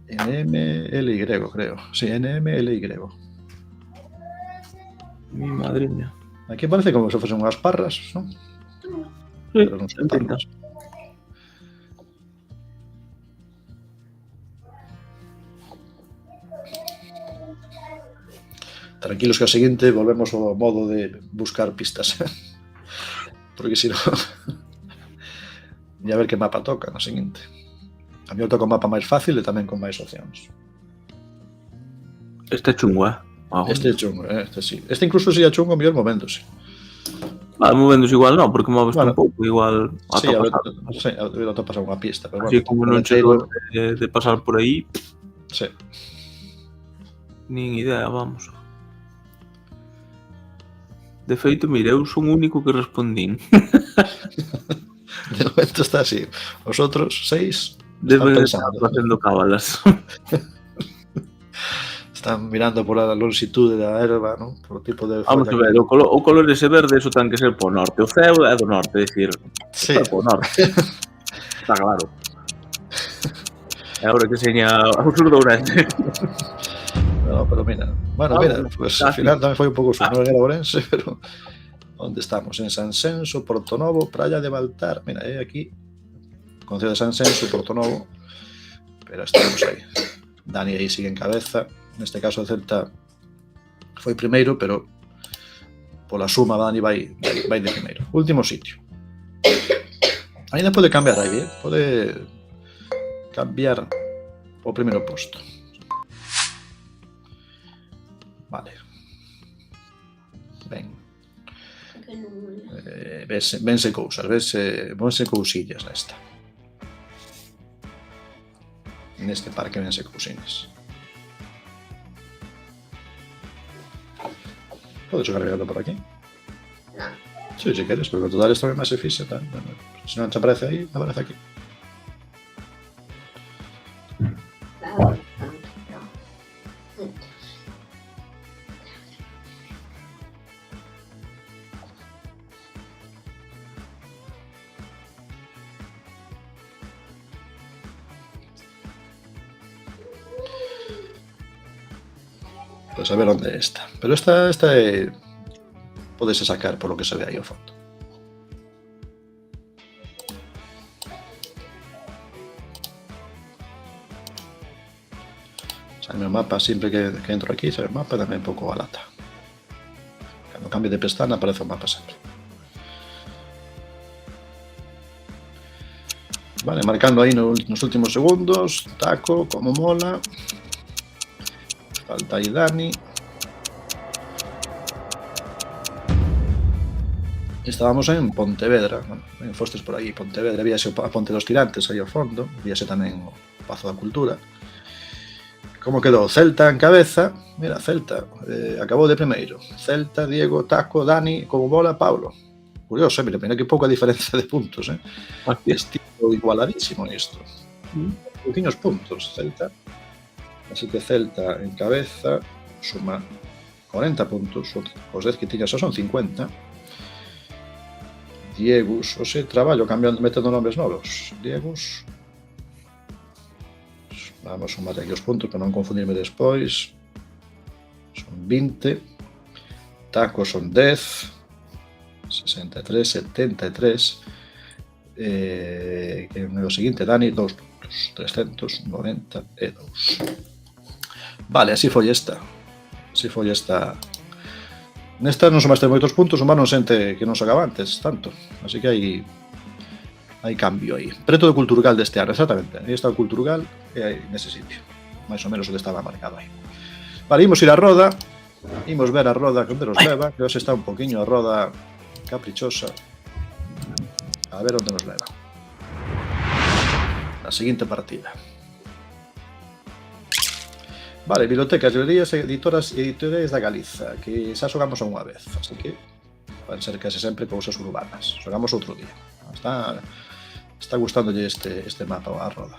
NMLY, creo. Sí, NMLY. Mi madriña. Aquí parece como se fosen unhas parras, non? Sí, Pero non sei intenta. parras. Tranquilos que ao seguinte volvemos ao modo de buscar pistas. Porque si non... E a ver que mapa toca no seguinte. A mí toca o mapa máis fácil e tamén con máis opcións. Este é chungo, Este é chungo, este sí. Este incluso sería chungo en mellor momentos. Movéndose igual non, porque moves Bueno, un pouco, igual Sí, a ver, atopas. sí, a ver, atopas alguna pista. Pero Así bueno, como non chego de pasar por aí, Sí. nin idea, vamos. De feito, mira, eu son o único que respondín. De momento está así. Os outros 6 Debe están estar pensando. facendo cábalas. Están mirando por a longitude da erva, non? Por o tipo de Vamos folla a ver, o color ese verde, eso ten que ser po norte. O ceo é do norte, é dicir, Sí. é po norte. Está claro. É ahora que seña ao sur do Ourense. No, pero mira. Bueno, mira, pues al final tamén foi un pouco sur, non era Ourense, pero onde estamos? En Sansenso, Portonovo, Praia de Baltar. Mira, aquí, Concello de Sansenso, Portonovo, pero estamos aí. Dani aí sigue en cabeza. Neste caso o Celta foi primeiro, pero pola suma Dani vai de primeiro. Último sitio. Ainda pode cambiar aí, pode cambiar o primeiro posto. Vale. Ben. Vense cousas, vense cousillas nesta. Neste parque vense cousinas. Podes xogar mirando por aquí? No. Sí, si queres, pero total isto é máis se fixe, tal. Se non te aparece aí, aparece aquí. Pois a ver onde é esta. Pero esta é... Podese sacar por lo que se ve aí ao fondo. Saime o mapa, sempre que entro aquí, saime o mapa, dame un pouco a lata. Cando cambio de pestana aparece o mapa sempre. Vale, marcando aí nos últimos segundos. Taco, como mola. Falta aí Dani. Estábamos en Pontevedra, bueno, fostes por aí, Pontevedra, víase a Ponte dos Tirantes aí ao fondo, víase tamén o Pazo da Cultura. Como quedou? Celta en cabeza, mira, Celta, acabou de primeiro. Celta, Diego, Taco, Dani, como bola, Paulo. Curioso, mira que pouca diferencia de puntos, Estilo igualadísimo isto. Pouquinhos puntos, Celta. Así que Celta en cabeza suma 40 puntos, os 10 que tiña só son 50. Diegus, o sea, traballo cambiando, metendo nombres novos. Diegus. Vamos a sumar aquí os puntos para non confundirme despois. Son 20. Taco son 10. 63, 73. Que é o seguinte, Dani, 2 puntos. 392. Vale, así foi esta. Nesta non somaste moitos puntos, o mar non sente que non se acaba antes, tanto. Así que hai cambio aí. Preto do Culturgal deste ano, exactamente. Aí está o Culturgal e aí nese sitio. Mais ou menos onde estaba marcado aí. Vale, imos ir a roda. Imos ver a roda onde nos leva. Que hoxe está un poquinho a roda caprichosa. A ver onde nos leva. Na seguinte partida. Vale, bibliotecas, librerías, editoras e editoriais da Galiza, que xa xogamos a unha vez, así que van ser case sempre cousas urbanas. Xogamos outro día. Está gustándolle este mapa a roda.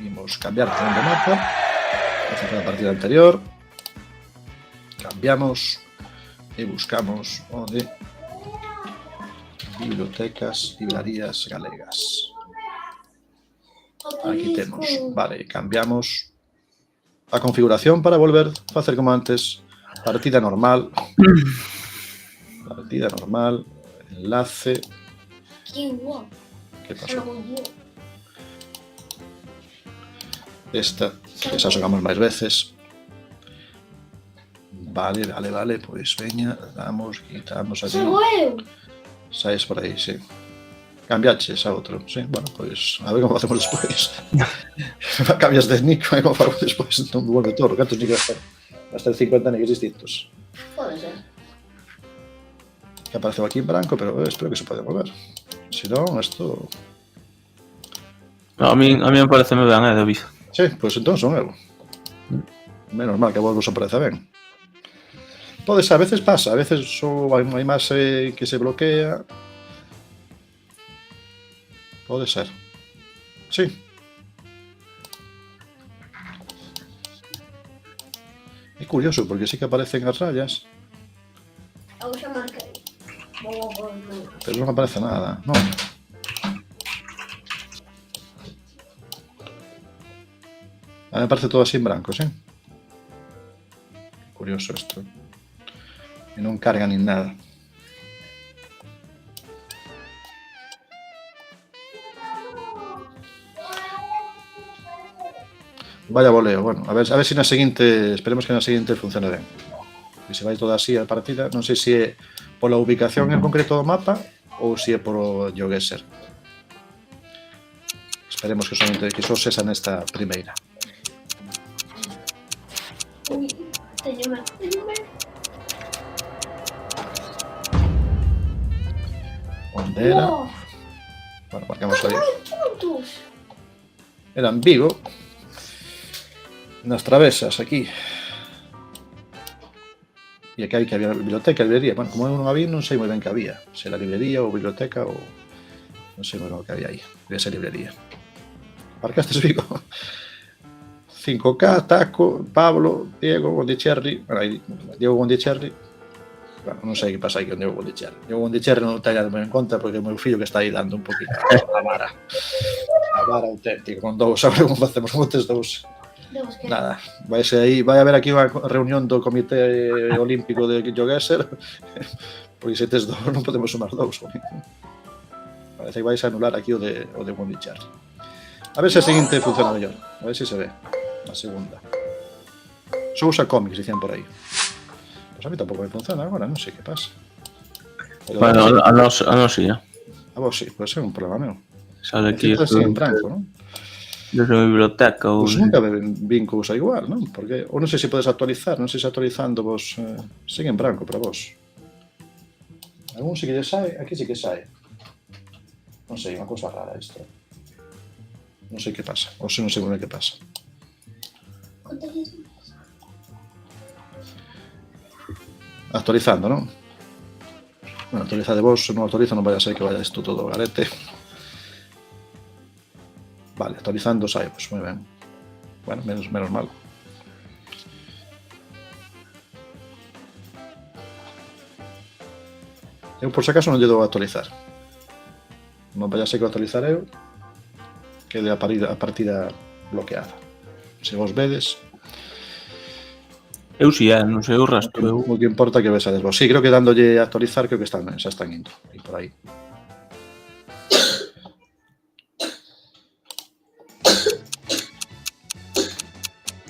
Imos cambiar de mapa. A partida anterior. Cambiamos e buscamos onde bibliotecas, librerías galegas. Aquí temos, vale, cambiamos a configuración para volver a facer como antes. Partida normal, enlace. Que pasou? Esta, que xa xogamos máis veces. Vale, pois veña, quitamos aquí. Saes por aí, sí. Cambiaches a outro, sí, bueno, pois a ver como facemos despois. Cambias de nick, a ver como facemos despois, non vuelve todo, cantos nick gastar? Gastar 50 nicks distintos. Pode ser. Que apareceu aquí en branco, pero espero que se pode mover. Se non, isto... A mí me parece ben, David. Sí, pois entón son eu. Menos mal que vos aparece ben. Pode ser, a veces pasa, a veces só hai máis que se bloquea. Pode ser. Sí. curioso, porque sí que aparecen as rayas, Eu xa marquei. Vou por mañá. pero non aparece nada, non. A mí me parece todo así en brancos, Curioso isto. E non carga nin nada. Vaya voleo, bueno, a ver se na seguinte, esperemos que na seguinte funcione ben. E se vai toda así a partida, non sei se é pola ubicación en concreto do mapa ou se é polo GeoGuessr. Esperemos que somente que só sexa nesta primeira. Ui, teño máis. Onde era? Wow, Bueno, marcamos aí. puntos. Era en Vigo, nas travesas aquí. E aquí hai que había biblioteca e librería. Bueno, como eu non había, non sei moi ben que había. Se era librería ou biblioteca ou... Non sei moi ben o que había aí. Debe ser librería. Marcastes Vigo. 5K, Taco, Pablo, Diego, Gondicherri. Bueno, aí, Diego Gondicherri. Bueno, non sei que pasa aí con Diego Gondicherri. Diego Gondicherri non está moi en conta porque é o meu fillo que está aí dando un poquinho a vara. A vara auténtica. Con dous, sabe como facemos moitos dous. Nada, vai haber aquí unha reunión do Comité Olímpico de GeoGuessr, porque se tes dous non podemos sumar dous. Parece que vais a anular aquí o de Gondicherri. A ver se a seguinte funciona mellor, a ver se se ve a segunda. Só usa cómics, dicían por aí. Pois a mí tampouco me funciona agora, non sei que pasa. Pero Bueno, a nos sí, a vos sí, pode ser un problema meu. Sale aquí Está así en branco, non? desde a biblioteca ou... Pois nunca vin cousa igual, non? Porque, ou non sei se podes actualizar, non sei se actualizando vos sigue en branco para vos. Algún sí que lle sae, aquí sí que sae. Non sei, unha cousa rara isto. Non sei que pasa, ou se non sei moi ben que pasa. Actualizando, non? Bueno, actualizade vos, se non actualiza non vai a ser que vaya isto todo garete. Vale, actualizando sai, pois moi ben. Bueno, menos mal. Eu por si acaso non lle dou a actualizar. Non vaya a ser que actualizar eu quede a partida bloqueada. Se vos vedes, Eu si, non sei o resto. o que importa que vesades vos. Sí, creo que dándolle a actualizar creo que xa están indo. E por aí.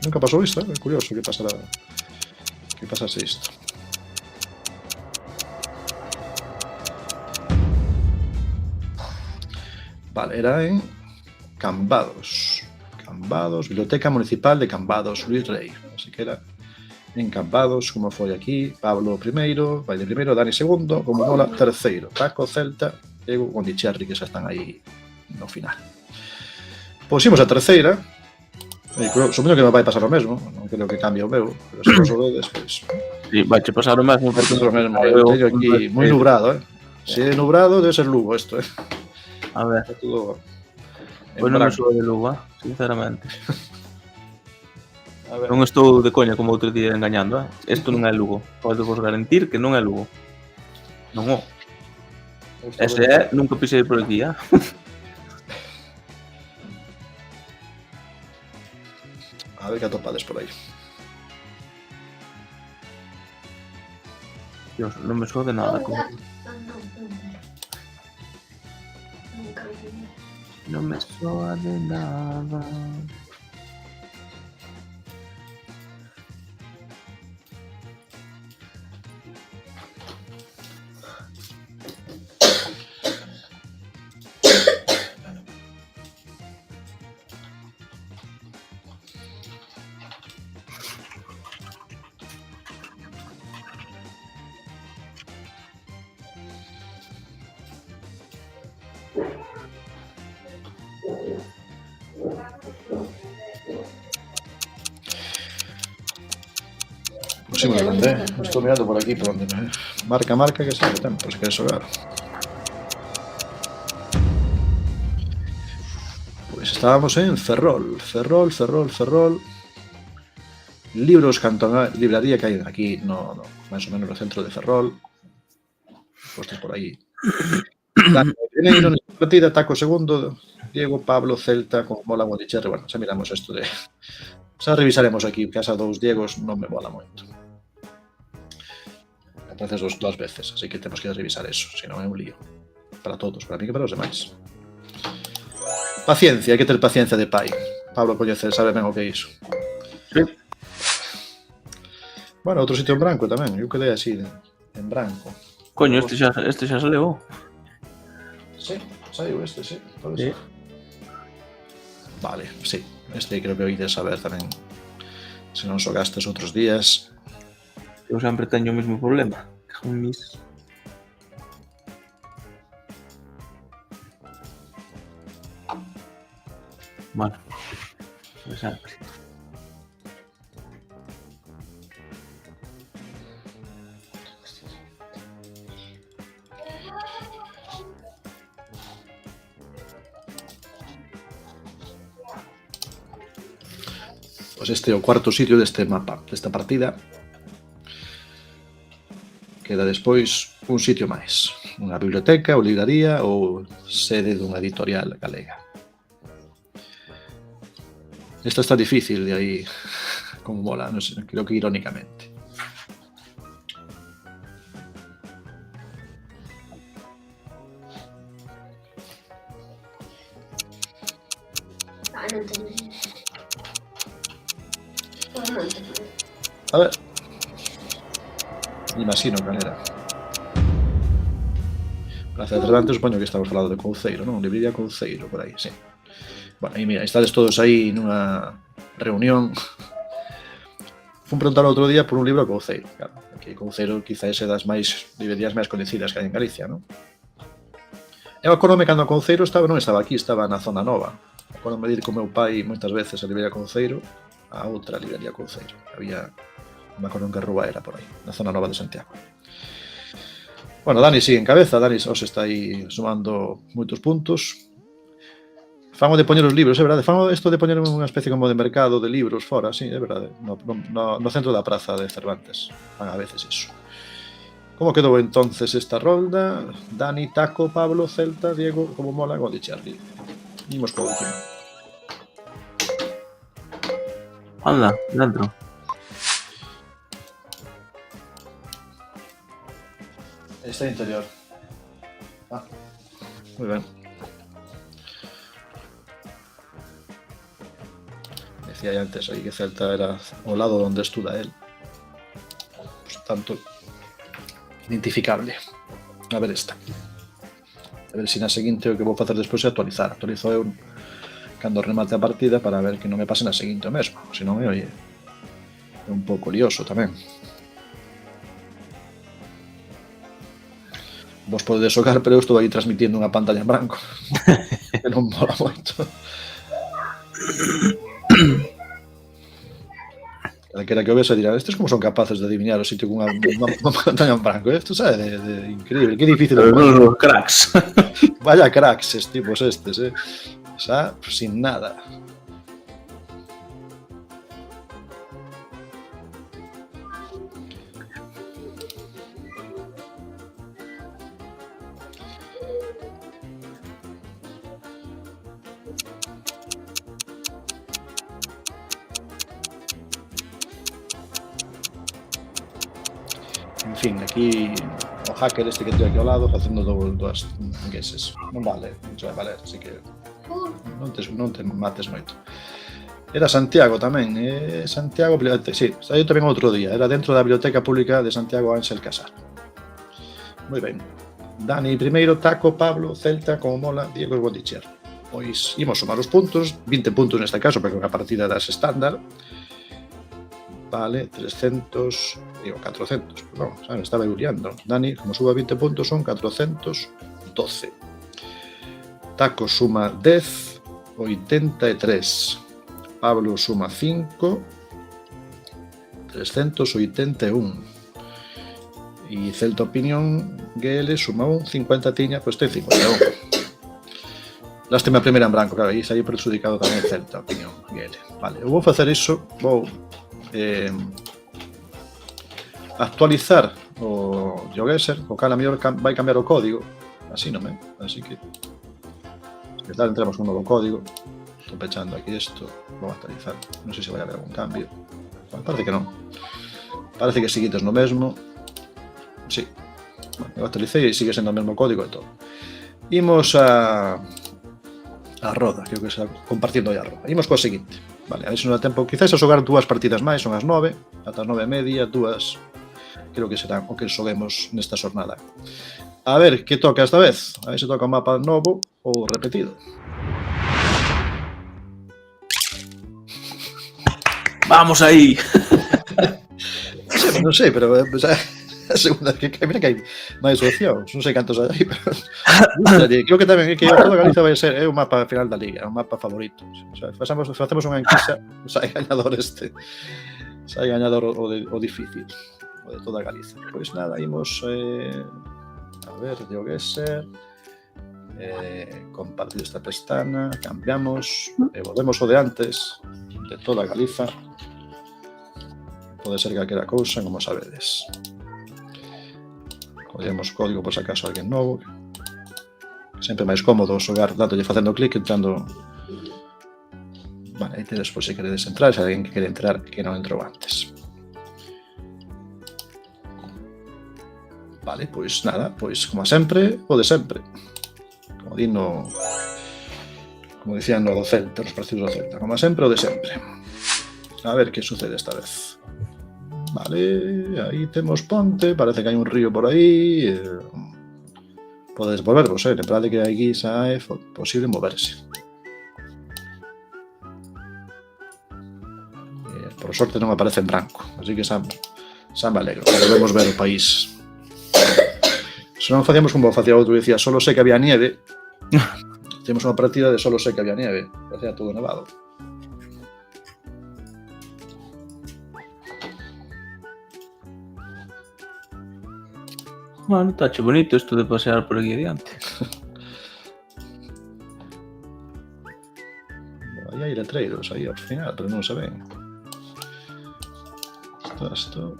Nunca pasou isto, é curioso que pasase isto. Vale, era en Cambados, Biblioteca Municipal de Cambados, Luis Rey. Así que era en Cambados, como foi aquí, Pablo primeiro, vai de primeiro, Dani segundo, como Mola terceiro, Taco, Celta, Diego Gondicherri, que xa están aí no final. Pois imos a terceira. Supoño que me vai pasar o mesmo, non creo que cambie o meu, pero se vos o vedes, pois... Sí, vai che pasar o mesmo porque o mesmo, eu teño aquí moi nubrado, Se é nubrado, debe ser Lugo isto, A ver, Está todo... pois non me soa de Lugo, sinceramente. A ver, Non estou de coña como outro día engañando, Isto non é Lugo. Podo vos garantir que non é Lugo. Non o. Ese é, nunca pisei por aquí, A ver que atopades por aí. Dios, non me soa de nada. Non me soa de nada. Pues sí, me lo tendré. Estoy mirando por aquí, por donde marca que sabe tempo, se queres xogar. Pues estábamos en Ferrol. libros canto a libraría que hai aquí no máis ou menos no centro de Ferrol, postos por aí. Dani, primeiro nesta partida, taco segundo, Diego, Pablo, Celta, como mola Bonicherry. Bueno, xa miramos isto de... Xa revisaremos aquí, que asa dous Diegos non me mola moito. Entonces dos veces, así que temos que revisar eso, se non é un lío. Para todos, para mí que para os demais. Paciencia, hai que ter paciencia de pai. Pablo coñece, sabe ben o que é iso. Sí. Bueno, outro sitio en branco tamén, eu quedei así, en branco. Coño, este xa se levou. Sí, saiu este, sí. Pode Sí. ser. Vale, sí. Este creo que oídes saber tamén. Se non xogastes outros días. Eu sempre teño o mesmo problema. Cago en mis. Bueno, pues sempre. Pois este é o cuarto sitio deste mapa, desta partida. Queda despois un sitio máis. Unha biblioteca ou libraría ou sede dunha editorial galega. Esta está difícil, de aí como mola, non sei, creo que irónicamente. Ah, non teño. Non teño. A ver. Imagino cal era. Praza de Cervantes, supoño que estamos falando de Couceiro, non? Librería Couceiro, por aí, sí. Bueno, e mira, estades todos aí nunha reunión. Fun preguntar outro día por un libro a Couceiro. Claro, que Couceiro quizás é das máis librerías máis coñecidas que hai en Galicia, non? Eu acordome cando a Couceiro non estaba aquí, estaba na Zona Nova. Acordome de ir con meu pai moitas veces a librería Couceiro, a outra librería Couceiro. Había, non me acordo en que rúa era por aí, na Zona Nova de Santiago. Bueno, Dani sigue en cabeza, Dani os está aí sumando moitos puntos. Famo de poñer os libros, é verdade. Famo isto de poñer unha especie como de mercado de libros fora, sí, é verdade. No centro da praza de Cervantes. Fan a veces iso. Como quedou entonces esta rolda? Dani, Taco, Pablo, Celta, Diego, como mola, Bonicherry. Imos co último. Anda, dentro. Está interior. Ah, moi ben. Decía antes aí que Celta era o lado onde estuda él. Por tanto, identificable. A ver esta. A ver se na seguinte o que vou facer despois é actualizar. Actualizo eu cando remate a partida para ver que non me pase na seguinte o mesmo. Se non, oye, é un pouco lioso tamén. Vos podedes xogar, pero eu estou aí transmitindo unha pantalla en branco. Que non mola moito. Calquera que o vexa dirá, estes como son capaces de adivinar o sitio cunha pantalla en branco? Isto sabe de increíble, que difícil. Los cracks. Vaya cracks estes tipos estes, O sea, sin nada. En fin, aquí o hacker este que teño aquí ao lado facendo dúas guesses. Non vale, non se vai valer, así que non te mates moito. Era Santiago tamén, Santiago, sí, saiu tamén outro día, era dentro da Biblioteca Pública de Santiago Ángel Casar. Moi ben. Dani primeiro, Taco, Pablo, Celta, como mola, Diego e Bonicherry. Pois imos sumar os puntos, 20 puntos neste caso, porque a partida das estándar. Vale, 300, digo 400, perdón, me estaba liando. Dani, como suba 20 puntos, son 412. Taco suma 10, 83. Pablo suma 5, 381. E Celta Opinión, GL suma 1, 50 tiña, pois ten 51. Lástima a primeira en branco, claro, aí saiu perjudicado tamén Celta Opinión, GL. Vale, eu vou facer iso, vou actualizar o GeoGuessr, o cal a mellor vai cambiar o código, así non é? Así que que tal, entramos un novo código. Estou pechando aquí isto, vou actualizar, non sei se vai haber algún cambio. Bueno, parece que non. Parece que seguites no mesmo. Sí. Bueno, eu actualicei e sigue sendo o mesmo código e todo. Imos a roda, creo que está compartindo a roda. Imos coa seguinte. Vale, a ver se non dá tempo. Quizás a xogar 2 partidas máis, son as 9, ata as 9:30, 2, creo que serán o que xoguemos nesta xornada. A ver, que toca esta vez? A ver se toca un mapa novo ou repetido. Vamos aí. Non sei, pero a segunda que mira que hai máis opcións, non sei cantos hai, pero creo que tamén que toda Galiza vai ser o mapa final da liga, o mapa favorito. O sea, facemos unha enquisa, sai gañador sai gañador o difícil, o de toda Galiza. Pois nada, imos a ver, GeoGuessr, compartir esta pestana, cambiamos e volvemos o de antes, de toda Galiza. Pode ser calquera cousa, como sabedes. Collemos código por se acaso alguén novo. Sempre máis cómodo xogar dándolle facendo clic, entrando. Vale, aí tedes por se queredes entrar, se alguén que quere entrar que non entrou antes. Vale, pois nada, pois como sempre, o de sempre. Como dicían no do Celta, nos partidos do Celta, como sempre, o de sempre. A ver que sucede esta vez. Vale, aí temos ponte, parece que hai un río por aí. Podedes volvervos, lembrade que aquí xa é posible moverse. Por sorte non aparece en branco, así que xa me alegro, podemos ver o país. Se non facíamos como facía outro, dicía, solo sé que había nieve. Temos unha partida de solo sé que había nieve, parecía todo nevado. Bueno, está che bonito isto de pasear por aquí adiante. Aí hai letreiros aí ao final, pero non se ven. Isto.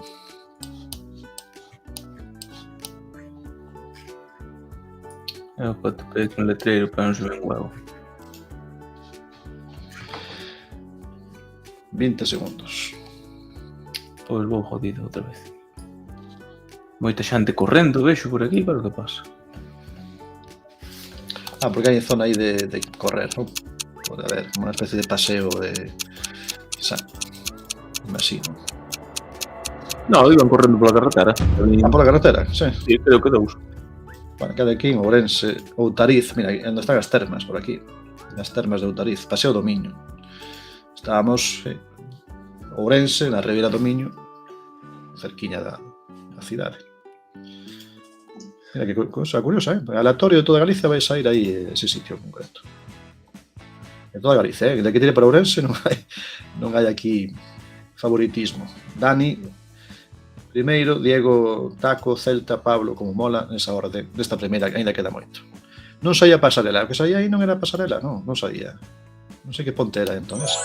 Eu pato pedir un letreiro para non se ven huevo. 20 segundos. Pois vou jodido outra vez. Moita xente correndo, vexo por aquí, pero que pasa? Porque hai zona aí de correr, non? Pode haber unha especie de paseo de... imagino. No, iban correndo pola carretera. Pola carretera, sí. Sí, creo que 2. Bueno, cada aquí en Ourense, Outariz, mira, onde están as termas, por aquí. As termas de Outariz, Paseo do Miño. Estábamos Ourense, na Ribeira do Miño, cerquiña da cidade. Mira que cosa curiosa, aleatorio de toda Galicia vai sair aí ese sitio concreto. De toda Galicia, de que tire para Ourense non hai aquí favoritismo. Dani, primeiro, Diego, Taco, Celta, Pablo, como mola, nesa orde, desta primeira, ainda queda moito. Non saía pasarela, o que saía aí non era pasarela, non saía. Non sei que ponte era entón esa.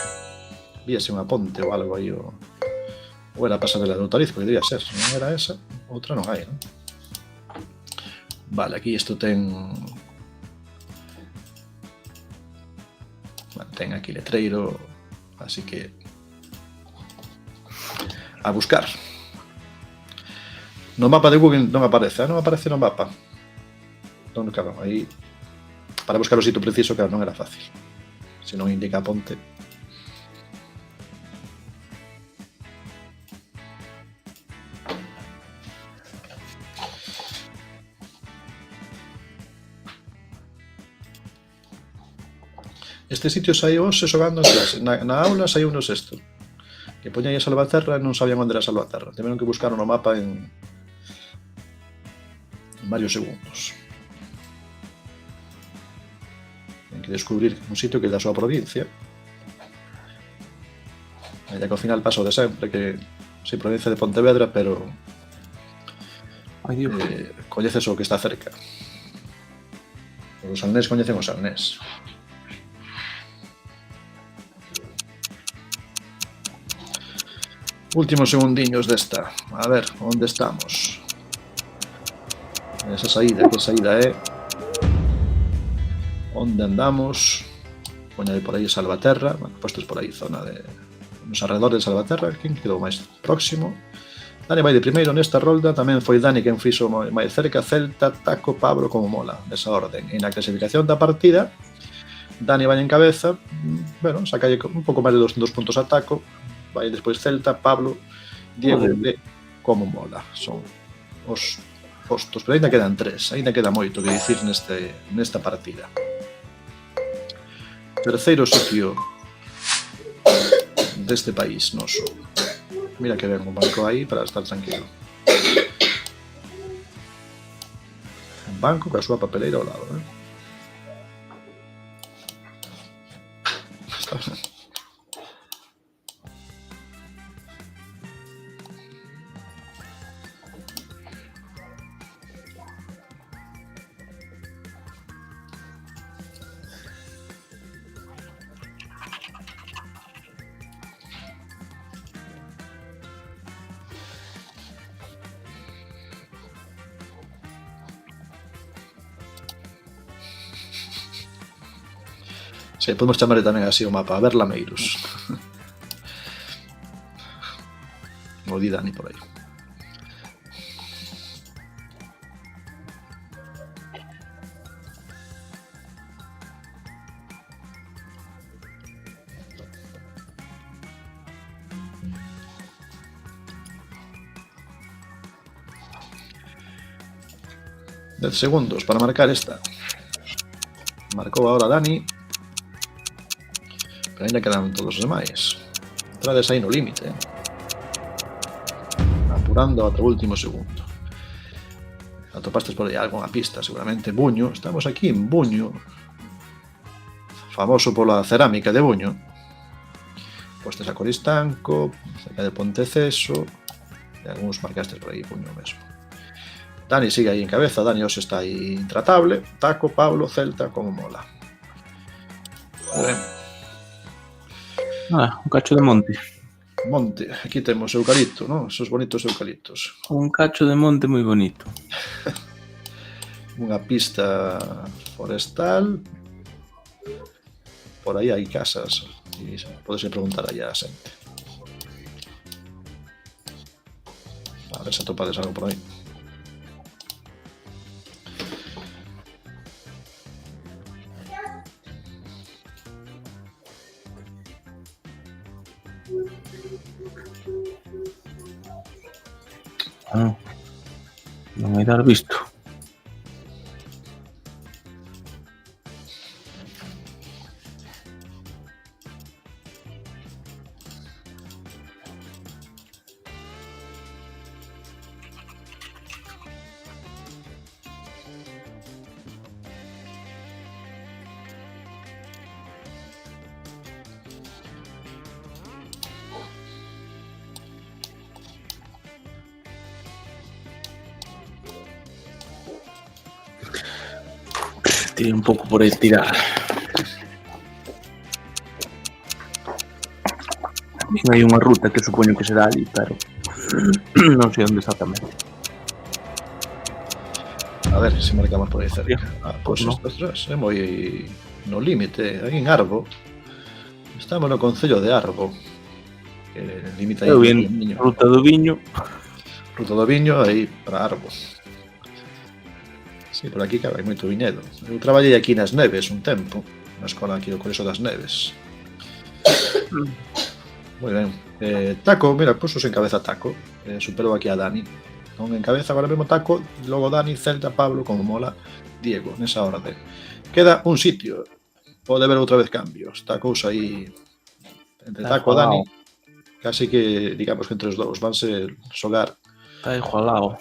Víase unha ponte ou algo aí, ou era pasarela de Outariz, porque debía ser, se non era esa, outra non hai, non? Vale, aquí isto ten... Vale, ten aquí letreiro, así que... a buscar. No mapa de Google non aparece, non aparece no mapa. Non, claro, aí... Para buscar o sitio preciso, claro, non era fácil. Se non indica a ponte... Este sitio saiu hoxe xogando en clase. Na aula saiu no sexto. Que poña aí a Salvaterra e non sabían onde era Salvaterra. Tiveron que buscar no mapa en varios segundos. Ten que descubrir un sitio que é da súa provincia. E que ao final paso de sempre, que sí, provincia de Pontevedra, pero coñeces o que está cerca. Os salnés coñecen os salnés. Últimos segundiños desta. A ver, onde estamos? Esa saída, que saída é? Onde andamos? Poñade por aí Salvaterra. Bueno, postos por aí zona de... nos arredores de Salvaterra. Quen quedou máis próximo? Dani vai de primeiro nesta rolda. Tamén foi Dani quen fixo máis cerca. Celta, Taco, Pablo como Mola. Nesa orden. E na clasificación da partida, Dani vai en cabeza. Bueno, sacalle un pouco máis de 200 puntos a Taco. Vai despois Celta, Pablo, Diego e como Mola. Son os postos, pero ainda quedan 3. Ainda queda moito que dicir nesta partida. Terceiro sitio deste país noso. Mira que ven un banco aí para estar tranquilo. Un banco ca súa papeleira ao lado, Está ben. Sí, podemos chamarle tamén así o mapa, a ver lameiros. O di Dani por aí. Segundos para marcar esta. Marcou ahora Dani. Pero ainda quedan todos os demais. Entrades aí no límite. Apurando ata o último segundo. Atopastes por aí algunha pista, seguramente Buño. Estamos aquí en Buño. Famoso pola cerámica de Buño. Postes a Coristanco, cerca de Ponteceso. E algúns marcastes por aí Buño mesmo. Dani sigue aí en cabeza, Dani hoxe está aí intratable. Taco, Pablo, Celta, como Mola. Un cacho de monte. Monte, aquí temos eucalipto, ¿no? Esos bonitos eucaliptos. Un cacho de monte moi bonito. Unha pista forestal. Por aí hai casas. E podese preguntar aí a xente. A ver se atopades algo por aí. Non hai dar visto. Tirei un pouco por estirar. Hai unha ruta que supoño que será ali, pero non sei onde exactamente. A ver se marcamos por aí cerca. Pois no. Ostras, é moi no límite, aí en Arbo. Estamos no concello de Arbo. Que limita aí Eu bien, Ruta do Viño. Ruta do Viño, aí para Arbo. Sí, por aquí claro, hai moito viñedo. Eu traballei aquí nas Neves un tempo, na escola aquí do Colegio das Neves. Moi ben. Taco, mira, puxos en cabeza Taco. Superou aquí a Dani. Non en cabeza agora mesmo Taco, logo Dani, Celta, Pablo, como Mola, Diego, nesa orden. Queda un sitio. Pode haber outra vez cambios. Está a cousa aí entre Taco e Dani. Casi que, digamos que entre os dous vanse xogar. Está igualado.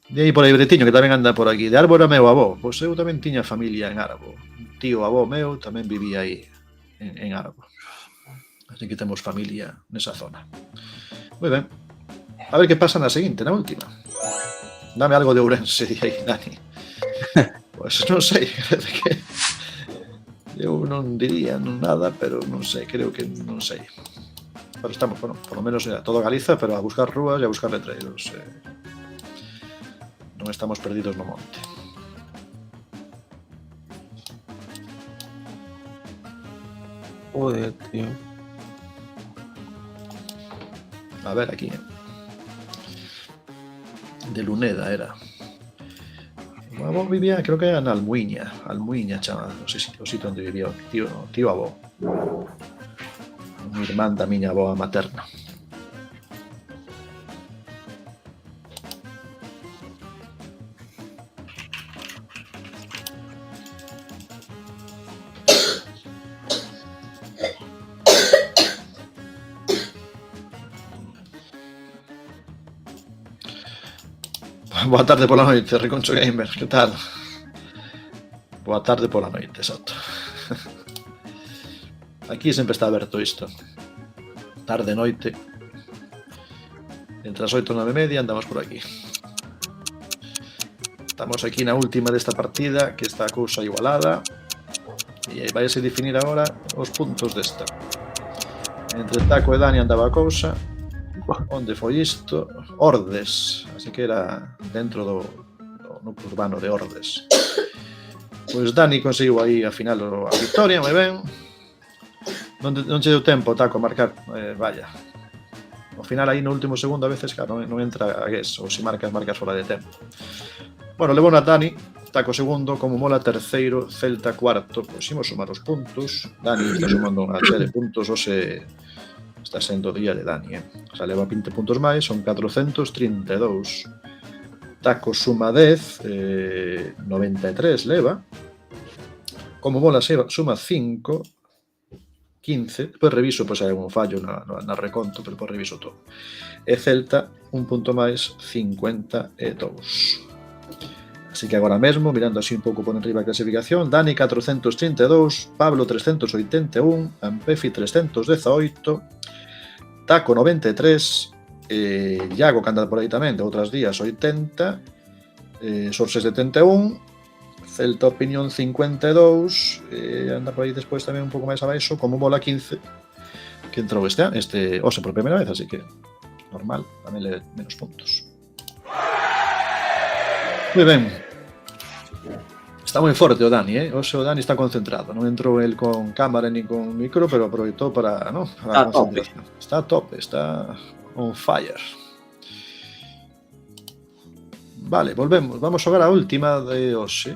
De aí por aí Bretiño, que tamén anda por aquí. De Arbo era meu avó. Pois eu tamén tiña familia en Arbo. Un tío avó meu tamén vivía aí en Arbo. Así que temos familia nesa zona. Moi ben. A ver que pasa na seguinte, na última. Dame algo de Ourense, di aí, Dani. Pois non sei. Que eu non diría nada, pero non sei. Creo que non sei. pero estamos, bueno, por lo menos todo Galiza, pero a buscar rúas e a buscar letreiros. Non estamos perdidos no monte. Joder, tío. A ver, aquí. De Luneda era. Avó vivía, creo que era en Almuiña, chama, non sei se o sitio onde vivía o tío avó. Unha irmán da miña avó materna. Boa tarde pola noite, Riconcho Gamer, que tal? Boa tarde pola noite, exacto. Aquí sempre está aberto isto. Tarde, noite. Entre as 8 e 9:30 andamos por aquí. Estamos aquí na última desta partida, que está a cousa igualada. E vai a definir agora os puntos desta. Entre Taco e Dani andaba a cousa. Onde foi isto? Ordes, así que era dentro do núcleo urbano de Ordes. Pois Dani conseguiu aí a final a victoria, moi ben. Non che deu tempo, Taco, a marcar, vaya. Ao final aí no último segundo a veces, claro, non entra a guess, ou se marcas fora de tempo. Bueno, levou na Dani, Taco segundo, como Mola terceiro, Celta cuarto. Pois imos sumar os puntos. Dani está sumando unha serie de puntos, está sendo o día de Dani, O sea, leva 20 puntos máis, son 432. Taco suma 10, 93 leva. Como Mola suma 5, 15. Depois reviso, pois hai un fallo na reconto, pero depois reviso todo. E Celta, un punto máis, 52. Así que agora mesmo, mirando así un pouco por enriba a clasificación, Dani 432, Pablo 381, Ampefi 318, Taco 93, Iago, que anda por aí tamén, de outras días, 80, Sorse 71, Celta Opinión 52, anda por aí despois tamén un pouco máis abaixo, como Bola 15, que entrou este Ose por primeira vez, así que normal, tamén le menos puntos. Moi ben. Está moi forte o Dani, O Dani está concentrado. Non entrou el con cámara ni con micro, pero aproveitou para, ¿no? Para está a tope, está on fire. Vale, volvemos. Vamos a ver a última de hoxe.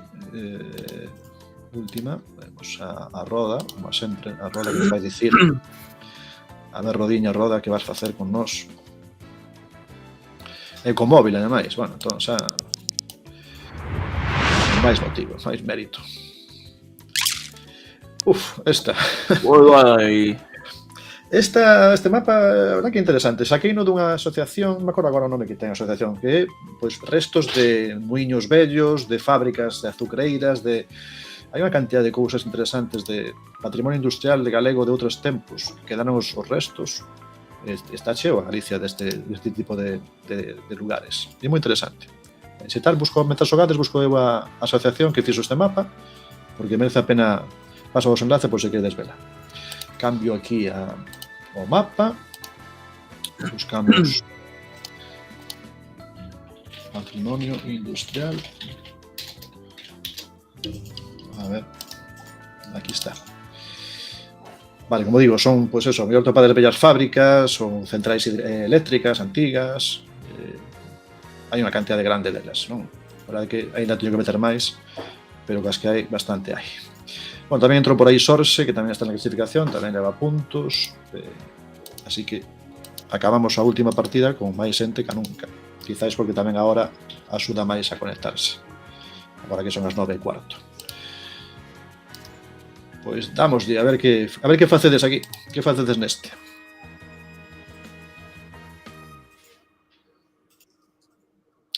Última. Vamos a Roda, como sempre. A Roda que nos vai dicir. A ver, Rodiña, Roda, que vas facer con nós. E con móvil, ademais. Bueno, entón, xa... máis motivo, máis mérito. Esta. Este mapa, a verdad que interesante. Saqueino dunha asociación, me acordo agora o nome que ten a asociación, que é pois restos de muiños vellos, de fábricas de azucreiras, hai unha cantidad de cousas interesantes de patrimonio industrial de galego de outros tempos, quedaron os restos. Está cheo a Galicia deste tipo de lugares. É moi interesante. Se tal, mentre xogades, busco eu a asociación que fixo este mapa, porque merece a pena, paso vos enlace por se queredes vela. Cambio aquí o mapa, buscamos patrimonio industrial. A ver, aquí está. Vale, como digo, son, pues eso, mellor topa de bellas fábricas, son centrais eléctricas antigas. Hai unha cantidad de grande delas, non? A verdade que ainda teño que meter máis, pero que as que hai, bastante hai. Bueno, tamén entrou por aí Sorse, que tamén está na clasificación, tamén leva puntos, así que acabamos a última partida con máis xente que nunca. Quizáis porque tamén agora axuda máis a conectarse, agora que son as 9:15. Pois damoslle, a ver que facedes aquí, que facedes neste.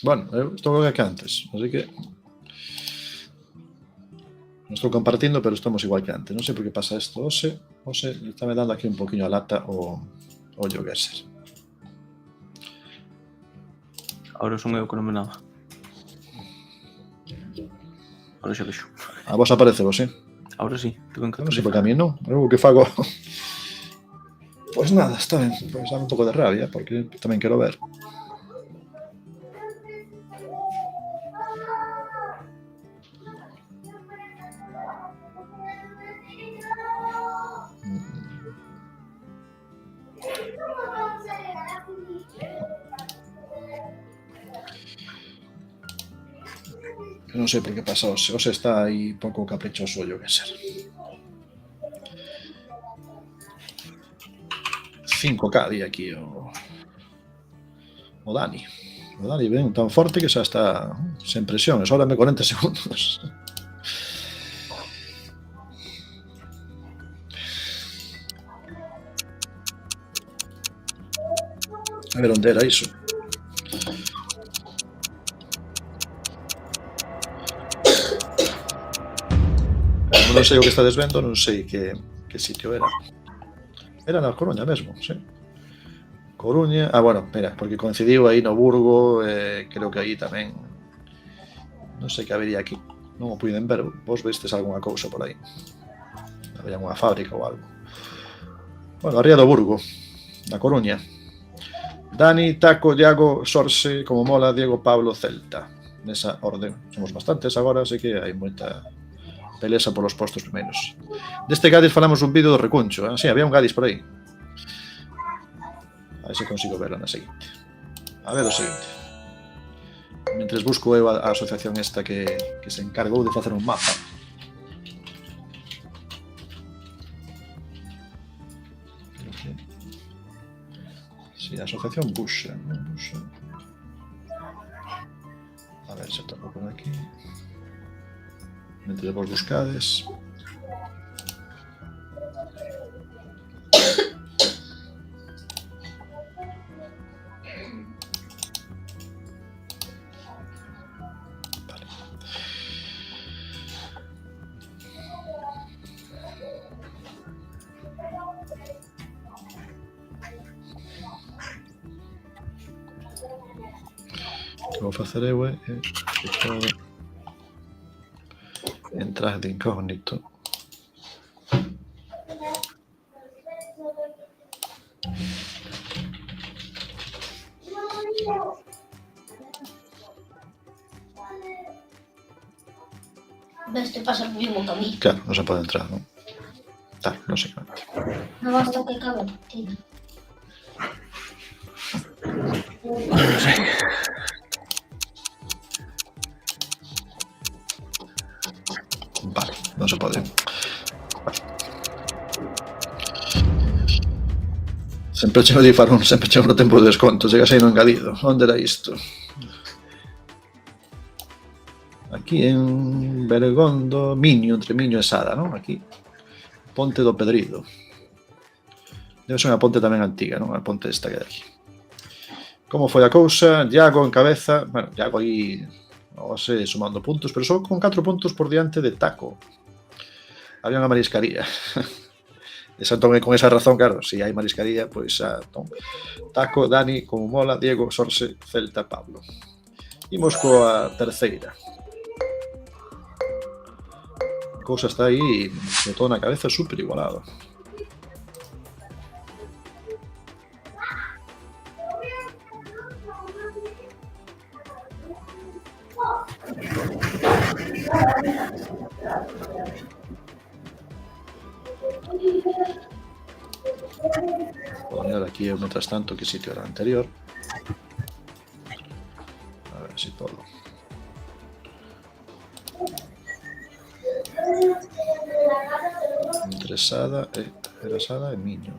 Bueno, eu estou igual que antes, así que non estou compartindo, pero estamos igual que antes. Non sei por que pasa isto. Ose está me dando aquí un poquinho a lata o Yogueser. Ahora son eu que non me nada. Ahora xa vexo. A vos aparece vos, Ahora sí, te ven que non sei por que a mí non. Eu que fago... Pois Pois nada, está ben. Pois dá un pouco de rabia, porque tamén quero ver. Non sei por que pasa Ose. Ose está aí pouco caprichoso, yo que ser. 5K di aquí o Dani. O Dani ven tan forte que xa está sen presión. Sólame 40 segundos. A ver onde era iso. Non sei o que estades vendo, non sei que sitio era. Era na Coruña mesmo, sí. Coruña, bueno, espera, porque coincidiu aí no Burgo, creo que aí tamén. Non sei que habería aquí. Non o puiden ver, vos vestes algunha cousa por aí. Había unha fábrica ou algo. Bueno, a ría do Burgo, na Coruña. Dani, Taco, Iago, Sorse, como mola, Diego, Pablo, Celta. Nesa orden. Somos bastantes agora, así que hai moita pelesa polos postos primeiros. Deste Gadis falamos un vídeo do Recuncho, eh? Sí, había un Gadis por aí. A ver se consigo verlo na seguinte. A ver o seguinte. Mentres busco eu a asociación esta que se encargou de facer un mapa. Sí, a asociación Busha, ¿no? Busha. A ver se toco por aquí. Mentre vos buscades. Vale. O que vou facer eu é entrar de incógnito. Ves, te pasa lo mismo que a mí. Claro, non se pode entrar, non? Tal, lógicamente. No basta que cabe. Tira. Vale, non se pode. Sempre chego de farón, sempre chego no tempo de desconto, chegas aí no engadido. Onde era isto? Aquí en Bergondo, Miño, entre Miño e Sada, non? Aquí. Ponte do Pedrido. Debe ser unha ponte tamén antiga, non? A ponte esta que hai aquí. Como foi a cousa? Iago en cabeza. Bueno, Iago aí non sei, sumando puntos, pero só con 4 puntos por diante de Taco. Había unha mariscaría. Entón, con esa razón, claro, se hai mariscaría, pois entón, Taco, Dani, como mola, Diego, Sorse, Celta, Pablo. Imos coa terceira. A cousa está aí, de todo na cabeza, super igualado. Vou mirar aquí eu, mientras tanto, que sitio era anterior. A ver si todo. Entre Sada e Miño.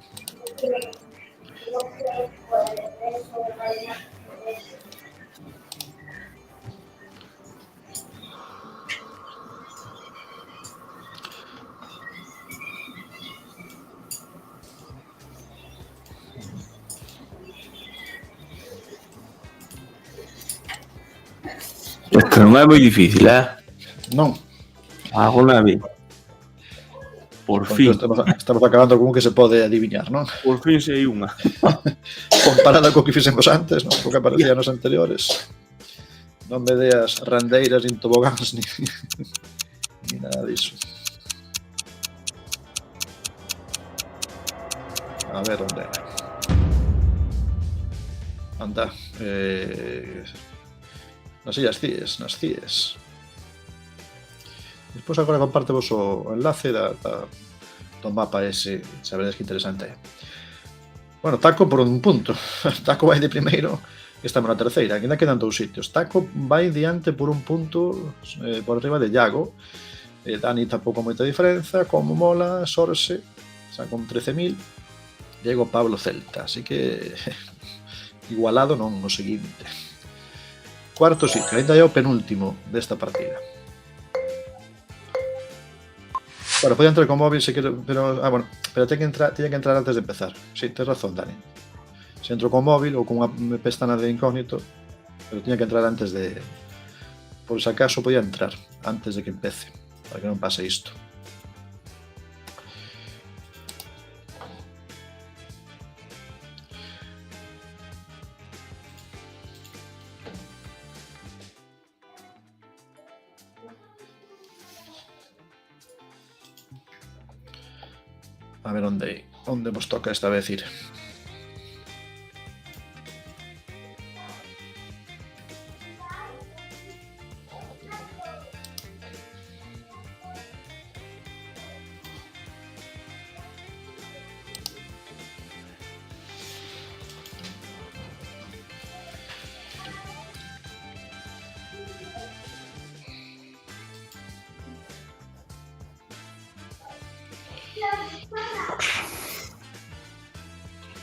Isto non é moi difícil, Non. Hago na vi. Por fin. Estamos acabando como que se pode adivinar, non? Por fin sei unha. Comparada co que fixemos antes, non? Co que aparecía nos anteriores. Non me deas randeiras, nin tobogáns, ni nada disso. A ver onde era. anda? Nas Illas Cíes, nas Cíes. Despois agora comparte vos o enlace do mapa ese, sabedes que interesante é. Bueno, Taco por un punto. Taco vai de primeiro, estamos na terceira. Ainda quedan 2 sitios. Taco vai diante por un punto por arriba de Iago. Dani tampouco moita diferenza. Como mola, Sorse, xa con 13.000. Diego, Pablo, Celta. Así que igualado non o seguinte. Cuarto sitio, ainda é o penúltimo desta partida. Bueno, podía entrar con móvil se quero, pero bueno, pero tiña que entrar antes de empezar. Sí, tens razón, Dani. Se entro con móvil ou con unha pestana de incógnito, pero tiña que entrar antes de... Por si acaso podía entrar antes de que empece, para que non pase isto. A ver onde vos toca esta vez ir.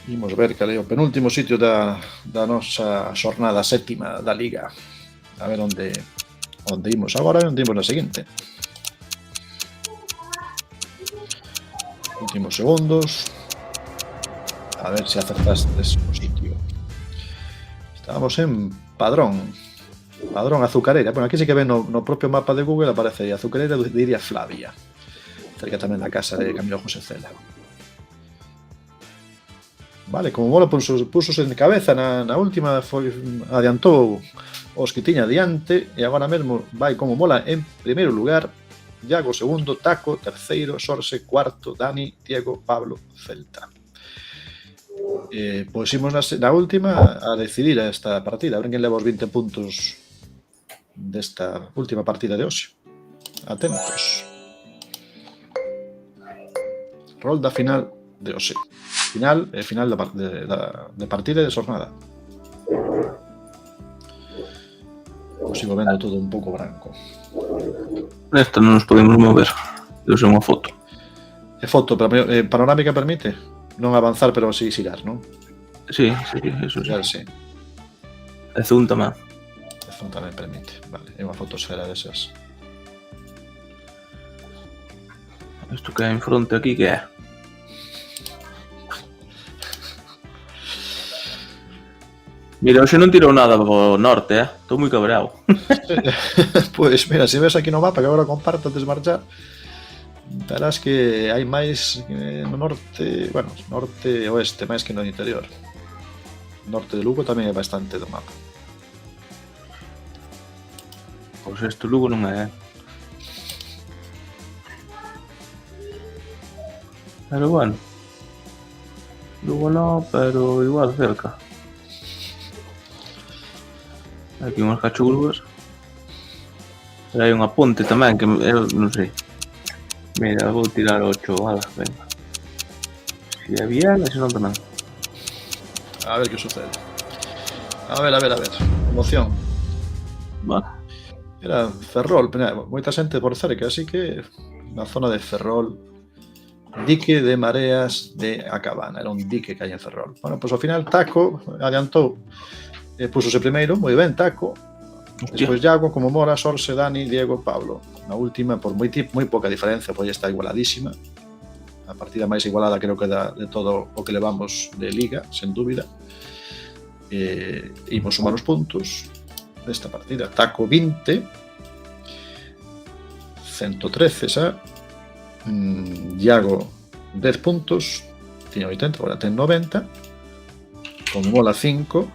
Imos ver cal é o penúltimo sitio da nosa xornada sétima da Liga. A ver onde imos agora e onde imos na seguinte. Últimos segundos. A ver se acertastes o sitio. Estábamos en Padrón. Padrón Azucareira. Bueno, aquí sí que ven no propio mapa de Google aparece aí Azucareira de Iria Flavia. Cerca tamén da casa de Camilo José Cela. Vale, como mola puxose en cabeza na última, adiantou os que tiña diante e agora mesmo vai como mola en primeiro lugar, Iago segundo, Taco terceiro, Sorse cuarto, Dani, Diego, Pablo, Celta. Pois imos na última a decidir esta partida, a ver quen leva os 20 puntos desta última partida de hoxe. Atentos. Rolda final de hoxe. Final de partida e de xornada. O sigo vendo todo un pouco branco. Esta non nos podemos mover. Deu ser unha foto. É foto, panorámica permite? Non avanzar, pero así xirar, non? Sí, eso Xirar, sí. sí. E zoom tamén. E zoom tamén permite. Vale, é unha fotosfera desas. Isto que hai en fronte aquí, que é? Mira, hoxe non tirou nada ao norte, Estou moi cabreado. Pois, mira, se ves aquí no mapa que agora comparto antes de marchar, verás que hai máis no norte, bueno, norte e oeste, máis que no interior. O norte de Lugo tamén é bastante do mapa. Pois isto Lugo non é, Pero bueno. Lugo non, pero igual cerca. Aquí unhas cachurvas. Pero hai unha ponte tamén que eu non sei. Mira, vou tirar 8, ala, venga. Si é bien, se non tamén. A ver que sucede. A ver. Emoción. Vale. Era Ferrol, moita xente por cerca, así que na zona de Ferrol, dique de Mareas de Acabana, era un dique que hai en Ferrol. Bueno, pois ao final Taco adiantou. Púsose primeiro, moi ben, Taco. Despois Iago, como Mora, Sorse, Dani, Diego, Pablo. Na última, por moi pouca diferencia, pois está igualadísima. A partida máis igualada creo que de todo o que levamos de Liga, sen dúbida. Imos sumar os puntos desta partida. Taco 20, 113 xa. Iago 10 puntos, tiña 80, agora ten 90. Como Mola 5,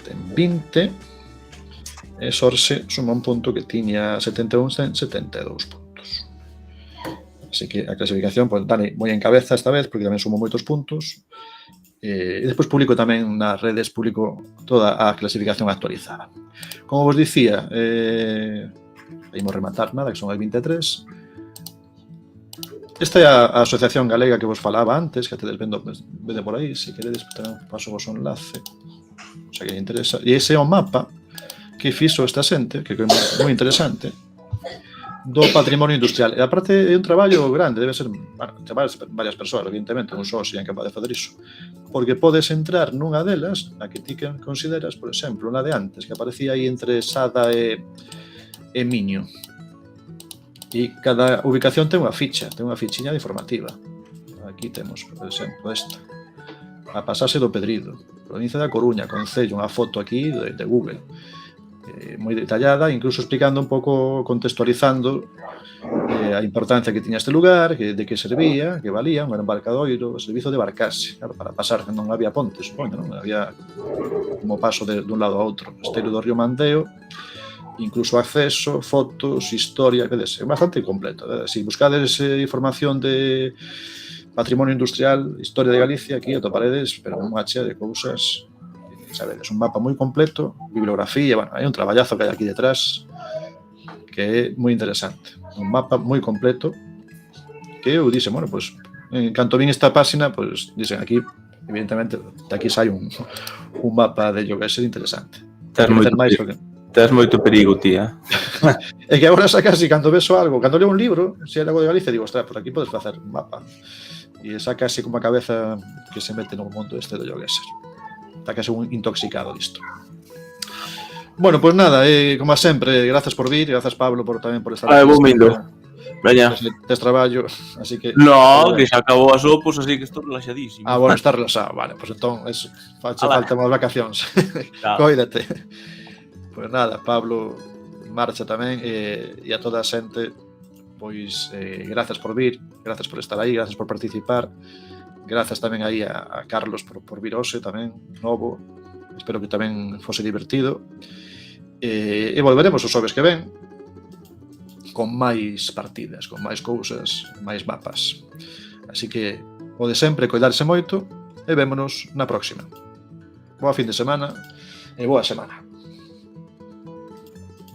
ten 20, e Sorse suma un punto que tiña 71, ten 72 puntos. Así que a clasificación, pues Dani moi en cabeza esta vez, porque tamén sumo moitos puntos, E despois publico tamén nas redes, publico toda a clasificación actualizada. Como vos dicía, imos rematar nada, que son as 23. Esta é a asociación galega que vos falaba antes, que tedes vendo por aí, se queredes tamén paso vos un enlace, o sea que interesa. E ese é o mapa que fixo esta xente, que é moi interesante, do patrimonio industrial. E aparte é un traballo grande, debe ser varias persoas, evidentemente, non só serían capaz de fazer iso, porque podes entrar nunha delas, a que ti consideras, por exemplo, unha de antes, que aparecía aí entre Sada e Miño. E cada ubicación ten unha ficha, ten unha fichiña informativa. Aquí temos, por exemplo, esta. A Pasaxe do Pedrido, provincia da Coruña, concello, unha foto aquí de Google. Moi detallada, incluso explicando un pouco, contextualizando a importancia que tiña este lugar, de que servía, que valía, un embarcadoiro, servizo de barcase, claro, para pasar, non había pontes, supoño, non había como paso de un lado a outro, esteiro do río Mandeo, incluso acceso, fotos, historia, é bastante completo. Se buscades información de patrimonio industrial, historia de Galicia, aquí atoparedes, pero unha chea de cousas. Sabedes, un mapa moi completo, bibliografía, bueno, hai un traballazo que hai aquí detrás que é moi interesante. Un mapa moi completo que eu dixen, bueno, pues, en canto vin esta página, pues, dixen aquí, evidentemente, de aquí sai un mapa de yo que ser interesante. Tes moito perigo, tía. É que agora sacas, e cando ves algo, cando leo un libro, se é algo de Galicia, digo, ostras, por aquí podes facer un mapa. E saca así como a cabeza que se mete no mundo este de yo que ser. Está case un intoxicado disto. Bueno, pues nada, como sempre, grazas por vir, grazas Pablo tamén por estar aquí. Vou mindo. Veña. Tes traballo, así que... No, que xa acabou as opos, así que estou relaxadísimo. Bueno, está relaxado, vale, pues entón, eso, falta unhas vacacións. Cóidate. Pues nada, Pablo marcha tamén, e a toda a xente, pois, grazas por vir, grazas por estar aí, grazas por participar. Grazas tamén aí a Carlos por vir hoxe tamén, novo. Espero que tamén fose divertido. E volveremos os xoves que ven con máis partidas, con máis cousas, máis mapas. Así que, o de sempre, coidarse moito e vémonos na próxima. Boa fin de semana e boa semana.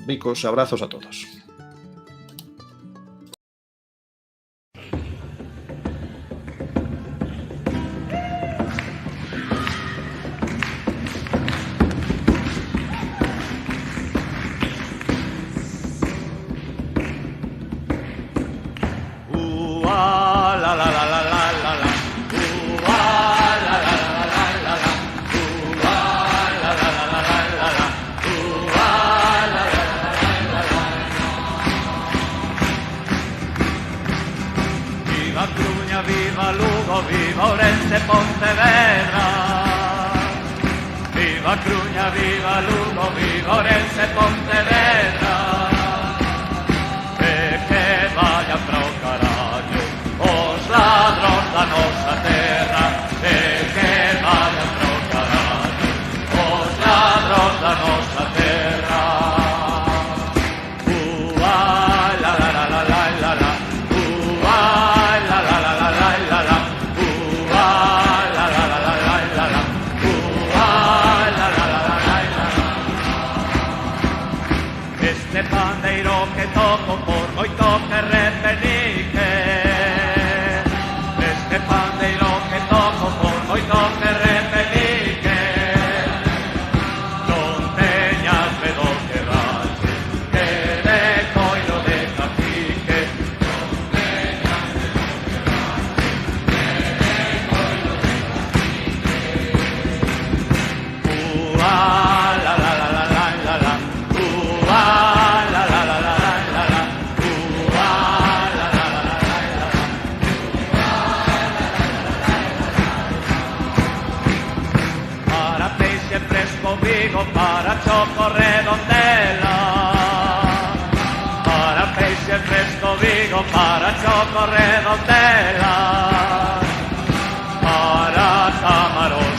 Bicos e abrazos a todos. Viva Ourense, Pontevedra. Viva Cruña, viva Lugo, viva Ourense, Pontevedra. E que vayan pra o carallo os ladróns da nosa terra. E que vayan pra o carallo os ladróns da nosa terra. La la la la la la la. La la la la la la la. Este pandeiro que toco por moito que repenique. Este pandeiro que toco por moito que repenique. Non teñas medo que rache, que de coiro de cacique. Non teñas medo que rache, que de coiro de cacique. La la la la la la la. Vigo para Choco Redondela. Para peixe fresco Vigo, para Choco Redondela. Para Camarón